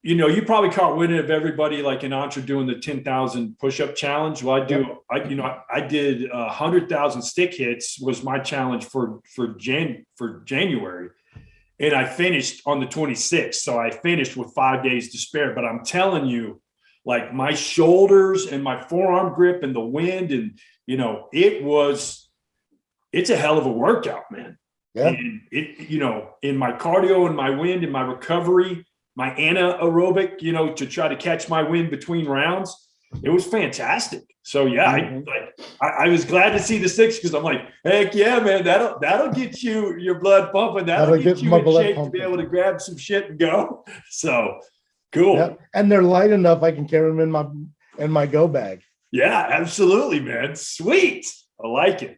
S2: you probably caught wind of everybody like in Entre doing the 10,000 push-up challenge. Well, I did 100,000 stick hits was my challenge for January. And I finished on the 26th. So I finished with 5 days to spare, but I'm telling you, like my shoulders and my forearm grip and the wind and, it's a hell of a workout, man.
S1: Yeah.
S2: And in my cardio and my wind and my recovery, my anaerobic, to try to catch my wind between rounds, it was fantastic. So yeah, I was glad to see the six because I'm like, heck yeah, man, that'll get your blood pumping. That'll get you in shape to be able to grab some shit and go. So cool.
S1: Yeah. And they're light enough I can carry them in my go bag.
S2: Yeah, absolutely, man. Sweet. I like it.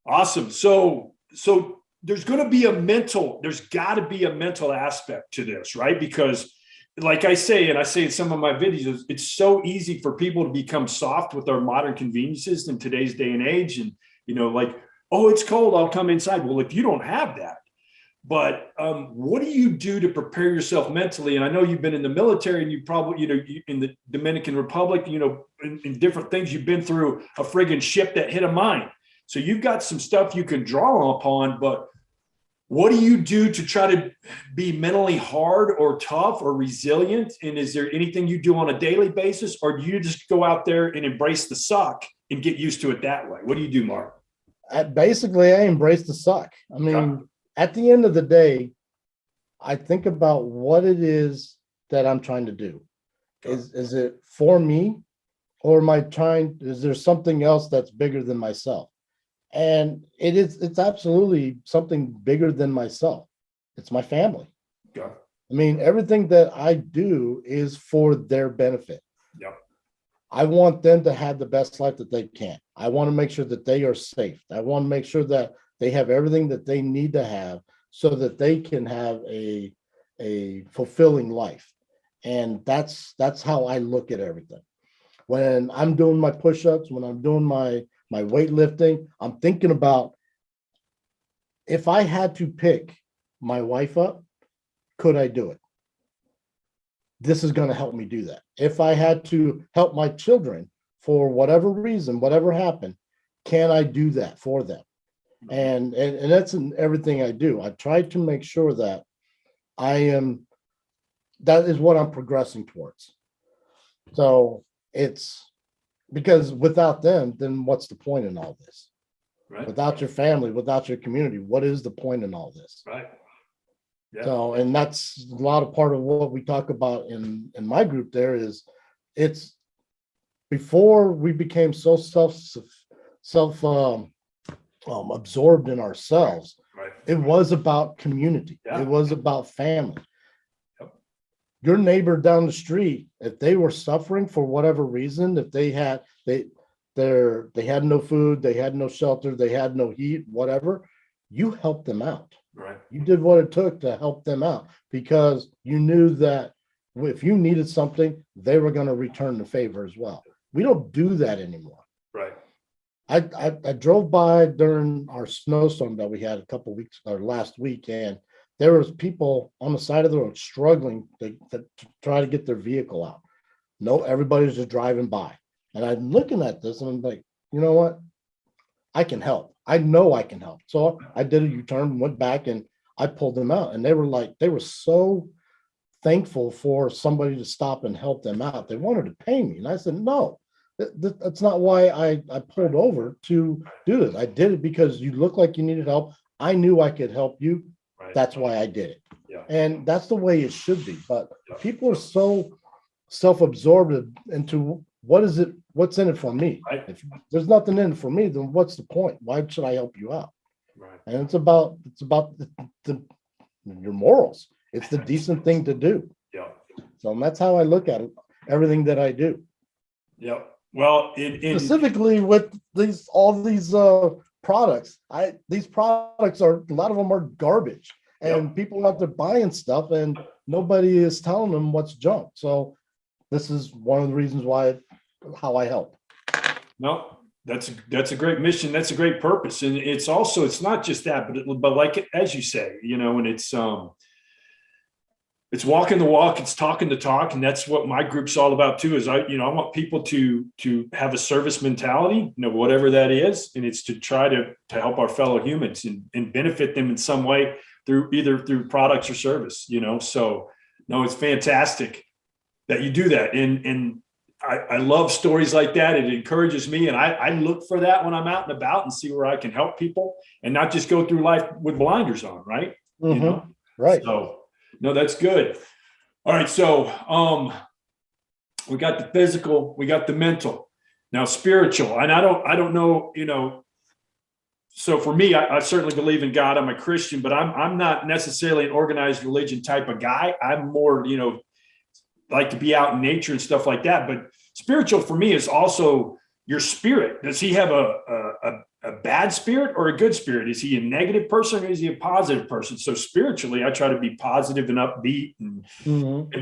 S2: Awesome. So there's got to be a mental aspect to this, right? Because like I say, and I say in some of my videos, it's so easy for people to become soft with our modern conveniences in today's day and age. And, like, oh, it's cold, I'll come inside. Well, if you don't have that, but what do you do to prepare yourself mentally? And I know you've been in the military and you probably, in the Dominican Republic, in different things, you've been through a friggin' ship that hit a mine. So you've got some stuff you can draw upon, but what do you do to try to be mentally hard or tough or resilient? And is there anything you do on a daily basis, or do you just go out there and embrace the suck and get used to it that way? What do you do, Mark?
S1: Basically, I embrace the suck. I mean, at the end of the day, I think about what it is that I'm trying to do. Is it for me, or is there something else that's bigger than myself? And it's absolutely something bigger than myself. It's my family.
S2: Yeah.
S1: I mean, everything that I do is for their benefit.
S2: Yeah.
S1: I want them to have the best life that they can. I want to make sure that they are safe. I want to make sure that they have everything that they need to have so that they can have a fulfilling life. And that's how I look at everything. When I'm doing my push-ups, when I'm doing my weightlifting, I'm thinking about if I had to pick my wife up, could I do it? This is going to help me do that. If I had to help my children for whatever reason, whatever happened, can I do that for them? And that's in everything I do. I try to make sure that that is what I'm progressing towards. So it's because without them, then what's the point in all this?
S2: Right.
S1: Without your family, without your community, what is the point in all this?
S2: Right. Yeah.
S1: So, and that's a lot of part of what we talk about in my group there is it's before we became so self absorbed in ourselves.
S2: Right.
S1: It was about community.
S2: Yeah.
S1: It was about family.
S2: Yep.
S1: Your neighbor down the street, if they were suffering for whatever reason, if they had no food, they had no shelter, they had no heat, whatever, you helped them out.
S2: Right.
S1: You did what it took to help them out because you knew that if you needed something, they were going to return the favor as well. We don't do that anymore.
S2: Right.
S1: I drove by during our snowstorm that we had a couple weeks or last week, and there was people on the side of the road struggling to try to get their vehicle out. No, everybody's just driving by. And I'm looking at this and I'm like, you know what? I can help. I know I can help. So I did a U-turn, went back, and I pulled them out. And they were so thankful for somebody to stop and help them out. They wanted to pay me. And I said, no, that's not why I pulled over to do this. I did it because you look like you needed help. I knew I could help you.
S2: Right.
S1: That's why I did it.
S2: Yeah.
S1: And that's the way it should be. But people are so self-absorbed into what's in it for me.
S2: Right.
S1: If there's nothing in it for me, then what's the point? Why should I help you out?
S2: Right.
S1: And it's about your morals. It's the decent thing to do.
S2: Yeah.
S1: So that's how I look at it. Everything that I do.
S2: Yeah. Well,
S1: Specifically with all these products, these products are a lot of them are garbage, and people out there buying stuff, and nobody is telling them what's junk. So this is one of the reasons how I help.
S2: No, that's a great mission. That's a great purpose. And it's not just that, but like, as you say, and it's walking the walk, it's talking the talk. And that's what my group's all about too, is I want people to have a service mentality, whatever that is. And it's to try to help our fellow humans and benefit them in some way through products or service, so no, it's fantastic that you do that. And I love stories like that. It encourages me. And I look for that when I'm out and about and see where I can help people and not just go through life with blinders on. Right.
S1: Mm-hmm. Right.
S2: So no, that's good. All right. So, we got the physical, we got the mental, now spiritual. And I don't know, so for me, I certainly believe in God. I'm a Christian, but I'm not necessarily an organized religion type of guy. I'm more, like to be out in nature and stuff like that. But spiritual for me is also your spirit. Does he have a bad spirit or a good spirit? Is he a negative person or is he a positive person? So spiritually, I try to be positive and upbeat and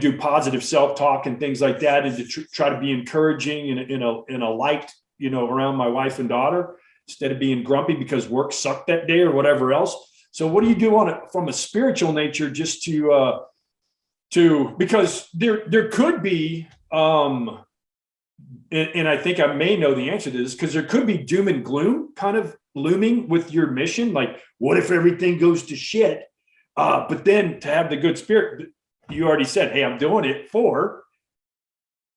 S2: do positive self-talk and things like that, and to try to be encouraging in a light, around my wife and daughter, instead of being grumpy because work sucked that day or whatever else. So what do you do from a spiritual nature, just because there could be, and I think I may know the answer to this, because there could be doom and gloom kind of looming with your mission. Like, what if everything goes to shit? But then to have the good spirit, you already said, hey, I'm doing it for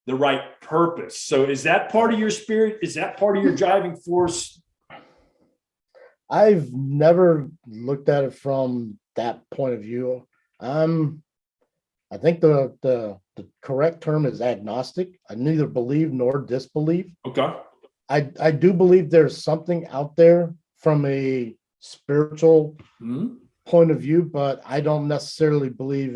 S2: the right purpose. So is that part of your spirit? Is that part of your driving force?
S1: I've never looked at it from that point of view. I think the correct term is agnostic. I neither believe nor disbelieve.
S2: Okay.
S1: I do believe there's something out there from a spiritual point of view, but I don't necessarily believe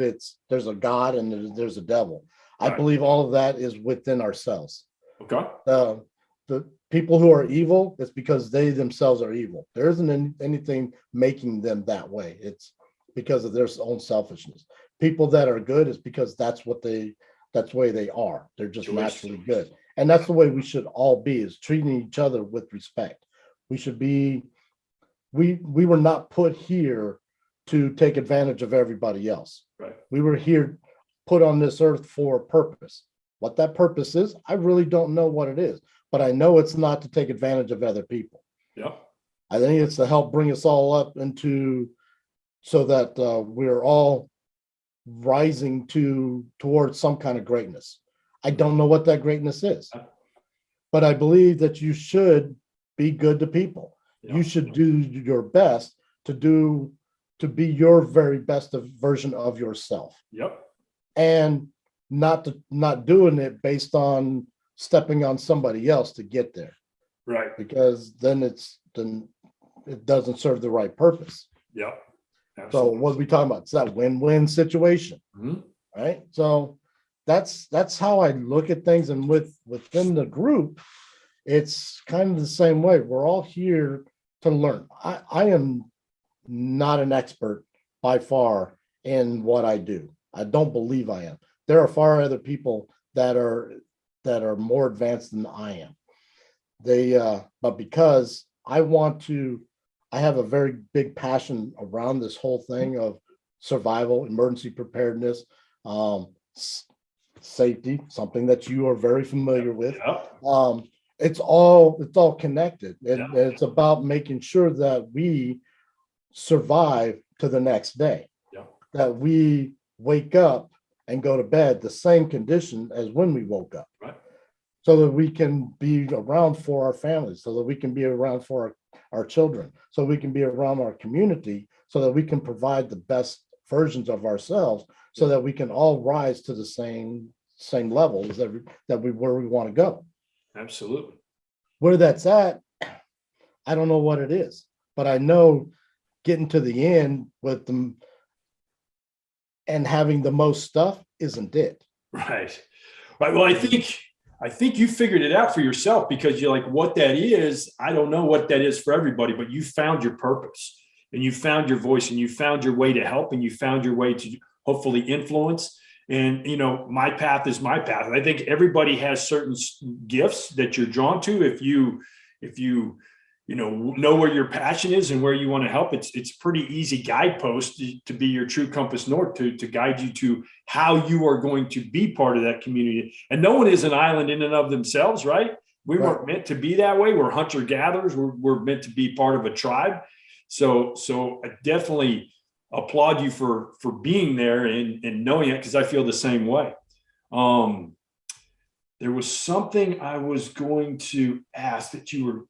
S1: there's a God and there's a devil. Right. I believe all of that is within ourselves.
S2: Okay.
S1: The people who are evil, it's because they themselves are evil. There isn't anything making them that way. It's because of their own selfishness. People that are good is because that's the way they are. They're just naturally good. And that's the way we should all be, is treating each other with respect. We should be, we were not put here to take advantage of everybody else.
S2: Right. We
S1: were here, put on this earth for a purpose. What that purpose is, I really don't know what it is, but I know it's not to take advantage of other people.
S2: Yeah.
S1: I think it's to help bring us all up so that we're all rising towards some kind of greatness. I don't know what that greatness is, but I believe that you should be good to people. Yeah. You should do your best to do to be your very best version of yourself,
S2: Yep.
S1: and not doing it based on stepping on somebody else to get there,
S2: Right.
S1: because then it doesn't serve the right purpose.
S2: Yep.
S1: So
S2: Absolutely.
S1: what are we talking about? It's that win-win situation,
S2: Mhm.
S1: right? So that's how I look at things. And within the group, it's kind of the same way. We're all here to learn. I am not an expert by far in what I do. I don't believe I am. There are far other people that are more advanced than I am. But because I have a very big passion around this whole thing of survival, emergency preparedness, safety, something that you are very familiar with.
S2: Yep.
S1: It's all connected.
S2: Yeah.
S1: It's about making sure that we survive to the next day,
S2: Yeah.
S1: that we wake up and go to bed the same condition as when we woke up,
S2: Right.
S1: so that we can be around for our families, so that we can be around for our children, so we can be around our community, so that we can provide the best versions of ourselves, so that we can all rise to the same levels that we where we want to go.
S2: Absolutely.
S1: Where that's at, I don't know what it is, but I know getting to the end with them and having the most stuff isn't it.
S2: Right. Right. Well, I think you figured it out for yourself, because you're like, what that is, I don't know what that is for everybody, but you found your purpose and you found your voice and you found your way to help and you found your way to hopefully influence. And, my path is my path. And I think everybody has certain gifts that you're drawn to. If you know where your passion is and where you want to help, it's pretty easy guidepost to be your true compass north, to guide you to how you are going to be part of that community. And no one is an island in and of themselves, right? We weren't meant to be that way. We're hunter gatherers. We're meant to be part of a tribe. So I definitely applaud you for being there and knowing it, because I feel the same way. There was something I was going to ask that you were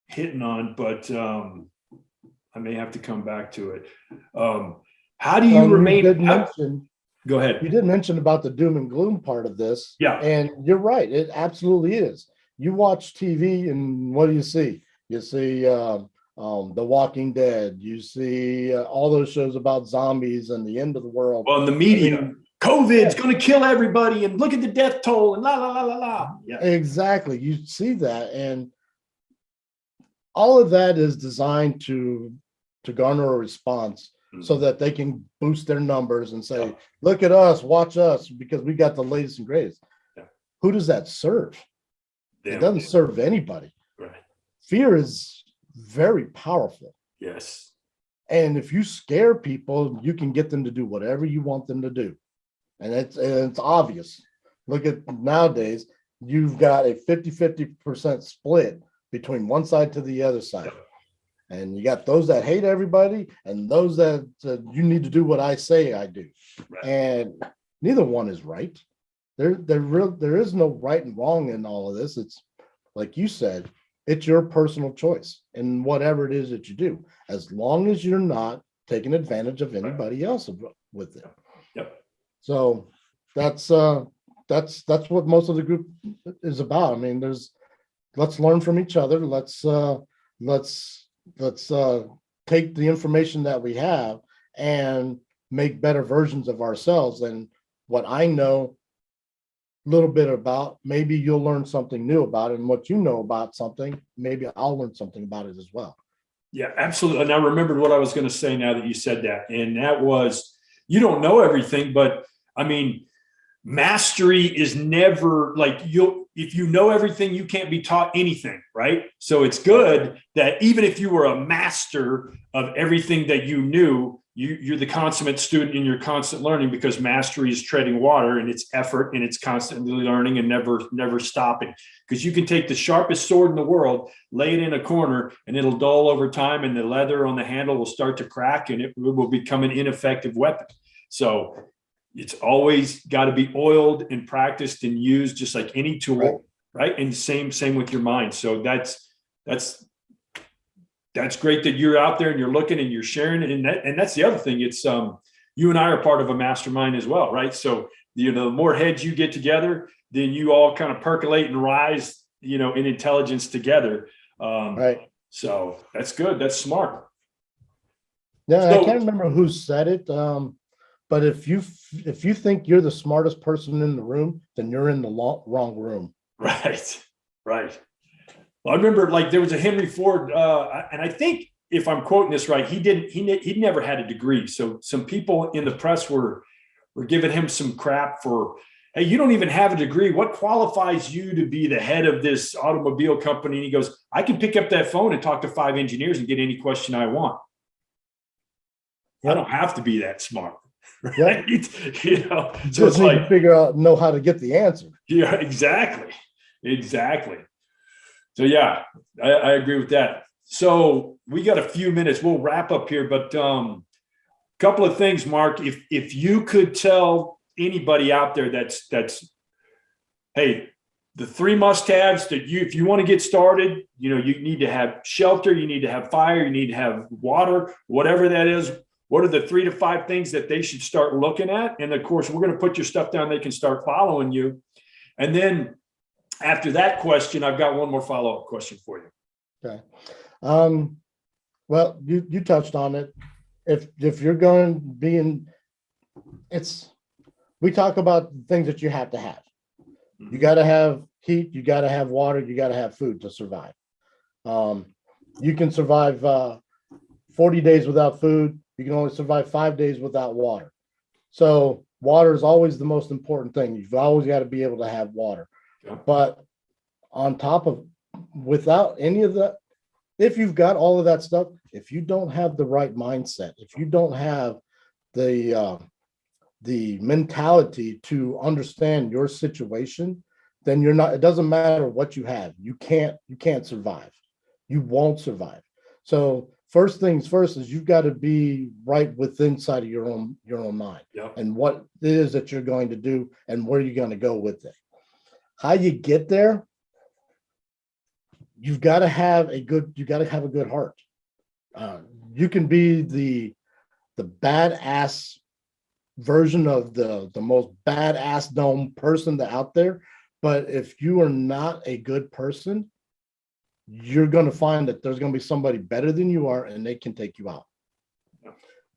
S2: hitting on, but I may have to come back to it. How do you remain? Go ahead.
S1: You did mention about the doom and gloom part of this.
S2: Yeah.
S1: And you're right. It absolutely is. You watch TV and what do you see? You see The Walking Dead. You see all those shows about zombies and the end of the world.
S2: Well, in the media, COVID's going to kill everybody, and look at the death toll and la, la, la, la, la. Yeah.
S1: Exactly. You see that. And all of that is designed to garner a response, so that they can boost their numbers and say, look at us, watch us, because we got the latest and greatest.
S2: Yeah.
S1: Who does that serve? It doesn't serve anybody.
S2: Right.
S1: Fear is very powerful.
S2: Yes.
S1: And if you scare people, you can get them to do whatever you want them to do. And it's obvious. Look at nowadays, you've got a 50% split between one side to the other side. And you got those that hate everybody and those that you need to do what I say I do.
S2: Right.
S1: And neither one is right. There is no right and wrong in all of this. It's like you said, it's your personal choice in whatever it is that you do, as long as you're not taking advantage of anybody else with it.
S2: Yep.
S1: So that's what most of the group is about. I mean, let's learn from each other. Let's take the information that we have and make better versions of ourselves. And what I know a little bit about, maybe you'll learn something new about it. And what you know about something, maybe I'll learn something about it as well.
S2: Yeah, absolutely. And I remembered what I was going to say now that you said that. And that was, you don't know everything, but I mean, mastery is never like if you know everything, you can't be taught anything, right? So it's good that even if you were a master of everything that you knew, you're the consummate student and you're constant learning, because mastery is treading water and it's effort and it's constantly learning and never stopping. Because you can take the sharpest sword in the world, lay it in a corner, and it'll dull over time, and the leather on the handle will start to crack and it will become an ineffective weapon. So it's always got to be oiled and practiced and used just like any tool, right? And same with your mind. So that's that's great that you're out there and you're looking and you're sharing it. And that's the other thing. It's you and I are part of a mastermind as well, right? So the more heads you get together, then you all kind of percolate and rise, in intelligence together.
S1: Right.
S2: So that's good. That's smart.
S1: Yeah,
S2: So,
S1: I can't remember who said it. But if you think you're the smartest person in the room, then you're in the wrong room.
S2: right. Well, I remember like there was a Henry Ford, and I think if I'm quoting this right, he never had a degree. So some people in the press were giving him some crap for, hey, you don't even have a degree. What qualifies you to be the head of this automobile company? And he goes, I can pick up that phone and talk to 5 engineers and get any question I want. Yep. I don't have to be that smart. Right. Yep.
S1: So it's like know how to get the answer.
S2: Yeah, exactly. So yeah, I agree with that. So we got a few minutes. We'll wrap up here, but couple of things, Mark. If you could tell anybody out there that's hey, the 3 must-haves that if you want to get started, you need to have shelter, you need to have fire, you need to have water, whatever that is. What are the 3 to 5 things that they should start looking at? And of course, we're going to put your stuff down. They can start following you. And then after that question, I've got one more follow-up question for you.
S1: Okay. Well, you touched on it. If you're going to be in, we talk about things that you have to have. You got to have heat, you got to have water, you got to have food to survive. You can survive 40 days without food. You can only survive 5 days without water. So water is always the most important thing. You've always got to be able to have water. Yeah. But on top of, without any of that, if you've got all of that stuff, if you don't have the right mindset, if you don't have the mentality to understand your situation, then you're not, it doesn't matter what you have. You can't survive. You won't survive. So first things first is you've got to be right within inside of your own mind. Yep. And what it is that you're going to do and where you're going to go with it. How you get there, you've got to have a good heart. You can be the badass version of the most badass known person out there, but if you are not a good person, you're going to find that there's going to be somebody better than you are, and they can take you out.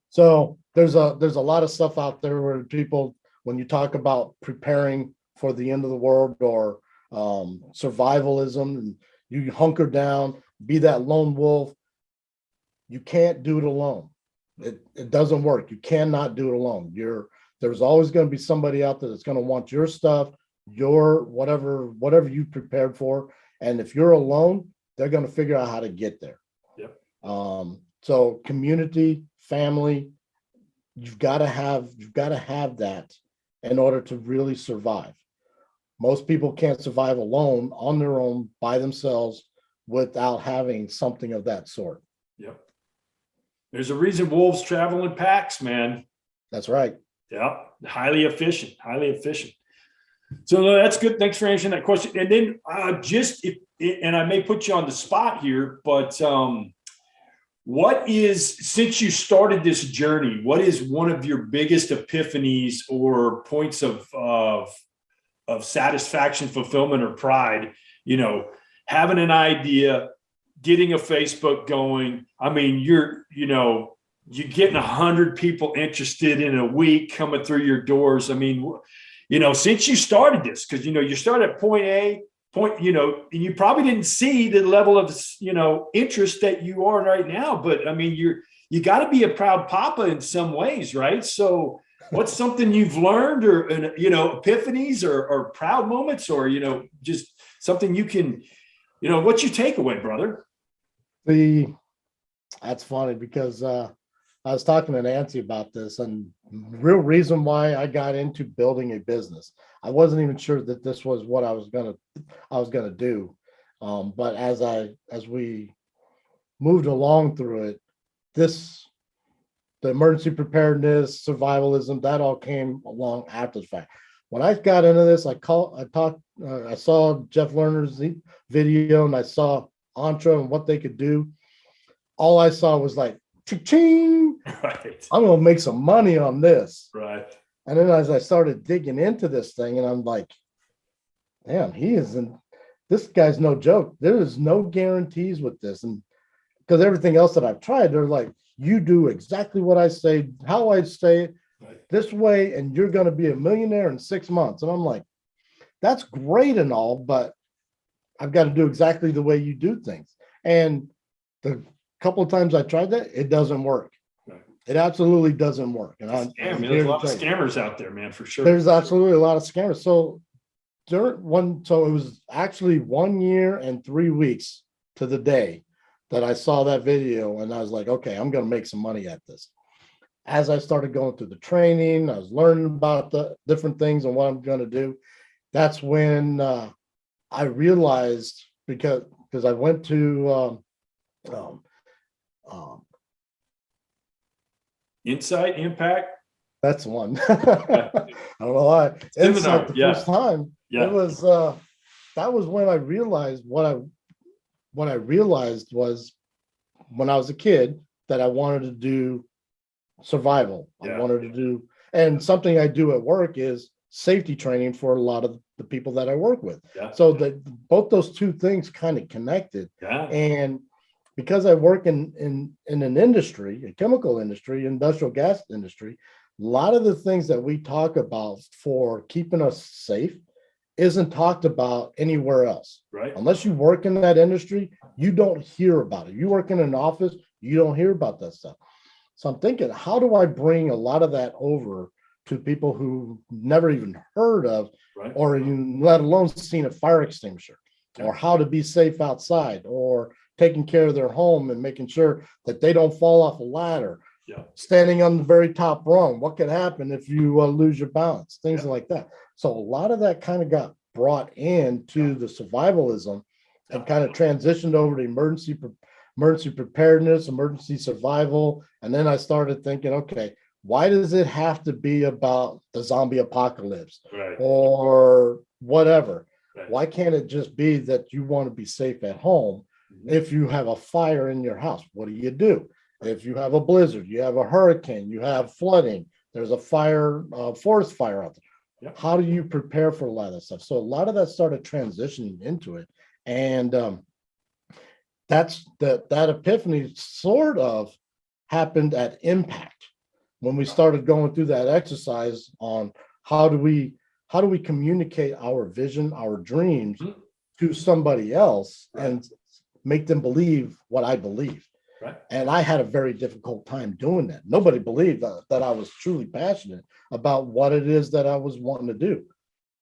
S1: So there's a lot of stuff out there where people, when you talk about preparing for the end of the world or survivalism, and you hunker down, be that lone wolf, you can't do it alone. It doesn't work. You cannot do it alone. There's always going to be somebody out there that's going to want your stuff, your whatever you prepared for. And if you're alone, they're going to figure out how to get there. Yep. So community, family, you've got to have that in order to really survive. Most people can't survive alone on their own by themselves without having something of that sort.
S2: Yep. There's a reason wolves travel in packs, man.
S1: That's right.
S2: Yeah. Highly efficient. So that's good. Thanks for answering that question. And then and I may put you on the spot here, but since you started this journey, what is one of your biggest epiphanies or points of satisfaction, fulfillment, or pride, having an idea, getting a Facebook going? I mean, you're getting 100 people interested in a week coming through your doors. I mean, since you started this, because, you started at point A, and you probably didn't see the level of, interest that you are right now. But I mean, you got to be a proud papa in some ways, right? So what's something you've learned or, epiphanies or proud moments or, just something you can, what's your takeaway, brother?
S1: That's funny because I was talking to Nancy about this, and real reason why I got into building a business. I wasn't even sure that this was what I was gonna do. But as we moved along through it, the emergency preparedness, survivalism, that all came along after the fact. When I got into this, I saw Jeff Lerner's video, and I saw Entra and what they could do. all I saw was like, cha-ching,
S2: Right.
S1: I'm going to make some money on this.
S2: Right.
S1: And then as I started digging into this thing, and I'm like, damn, this guy's no joke. There is no guarantees with this. And because everything else that I've tried, they're like, you do exactly what I say, how I say it, this way, and you're going to be a millionaire in 6 months. And I'm like, that's great and all, but I've got to do exactly the way you do things. And the couple of times I tried that, it doesn't work.
S2: Right.
S1: It absolutely doesn't work. And
S2: there's a lot of scammers out there, man, for sure.
S1: There's absolutely a lot of scammers. So it was actually 1 year and 3 weeks to the day that I saw that video, and I was like, okay, I'm going to make some money at this. As I started going through the training, I was learning about the different things and what I'm going to do. That's when I realized, because I went to
S2: Insight, Impact.
S1: that's the one. I don't know why. Insight, the first time.
S2: Yeah.
S1: It was that was when I realized what I realized was, when I was a kid, that I wanted to do survival.
S2: Yeah.
S1: I wanted to do, and something I do at work is safety training for a lot of the people that I work with.
S2: Yeah.
S1: So that both those two things kind of connected.
S2: Yeah.
S1: And because I work in an industry, a chemical industry, industrial gas industry, a lot of the things that we talk about for keeping us safe isn't talked about anywhere else.
S2: Right.
S1: Unless you work in that industry, you don't hear about it. You work in an office, you don't hear about that stuff. So I'm thinking, how do I bring a lot of that over to people who never even heard of,
S2: right,
S1: or even let alone seen a fire extinguisher, or how to be safe outside, or taking care of their home and making sure that they don't fall off a ladder, standing on the very top rung. What could happen if you lose your balance? Things like that. So a lot of that kind of got brought into the survivalism and kind of transitioned over to emergency preparedness, emergency survival. And then I started thinking, okay, why does it have to be about the zombie apocalypse,
S2: right,
S1: or whatever?
S2: Right.
S1: Why can't it just be that you want to be safe at home? Mm-hmm. If you have a fire in your house, what do? If you have a blizzard, you have a hurricane, you have flooding, there's a fire, forest fire out there. Yep. How do you prepare for a lot of that stuff? So a lot of that started transitioning into it. And that epiphany sort of happened at Impact, when we started going through that exercise on how do we communicate our vision, our dreams to somebody else, right, and make them believe what I believe.
S2: Right. And
S1: I had a very difficult time doing that. Nobody believed that I was truly passionate about what it is that I was wanting to do.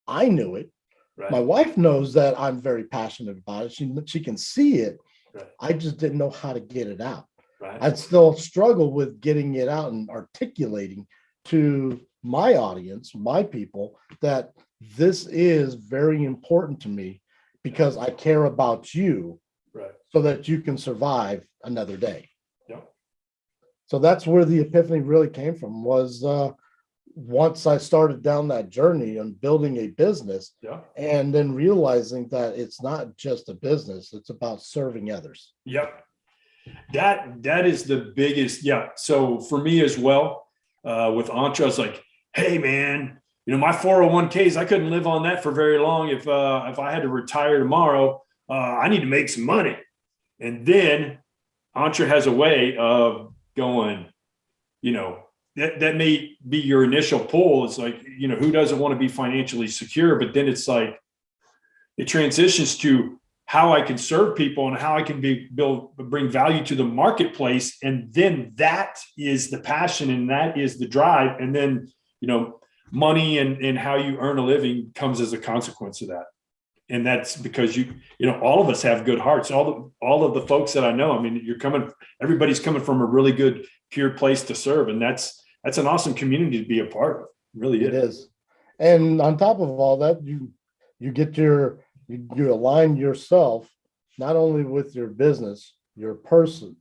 S1: I knew it. Right. My wife knows that I'm very passionate about it. She can see it. Right. I just didn't know how to get it out. Right. I'd still struggle with getting it out and articulating to my audience, my people, that this is very important to me because I care about you, right, so that you can survive another day. Yeah. So that's where the epiphany really came from, was once I started down that journey on building a business, and then realizing that it's not just a business, it's about serving others.
S2: Yep. That is the biggest. Yeah. So for me as well, with Entre, I was like, hey man, my 401ks, I couldn't live on that for very long. If I had to retire tomorrow, I need to make some money. And then Entre has a way of going, that may be your initial pull. It's like, who doesn't want to be financially secure? But then it's like, it transitions to how I can serve people and how I can bring value to the marketplace. And then that is the passion and that is the drive. And then, money and how you earn a living comes as a consequence of that. And that's because all of us have good hearts. All of the folks that I know, I mean, everybody's coming from a really good, pure place to serve. And that's an awesome community to be a part of. It really
S1: is. It is. And on top of all that, you get you align yourself not only with your business, your person,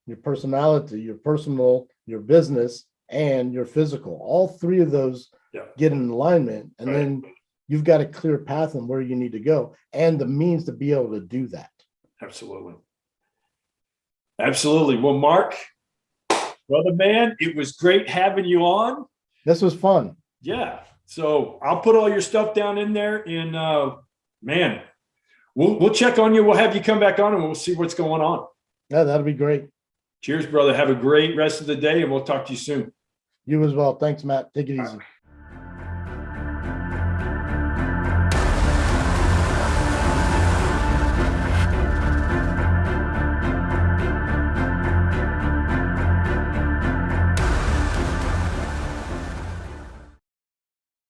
S1: your personality, your personal, your business, and your physical. All three of those get in alignment, and then you've got a clear path on where you need to go and the means to be able to do that.
S2: Absolutely. Absolutely. Well, Mark, brother man, it was great having you on.
S1: This was fun.
S2: Yeah. So I'll put all your stuff down in there, and man, we'll check on you. We'll have you come back on, and we'll see what's going on.
S1: Yeah, that'd be great.
S2: Cheers, brother. Have a great rest of the day, and we'll talk to you soon.
S1: You as well. Thanks, Matt. Take it easy.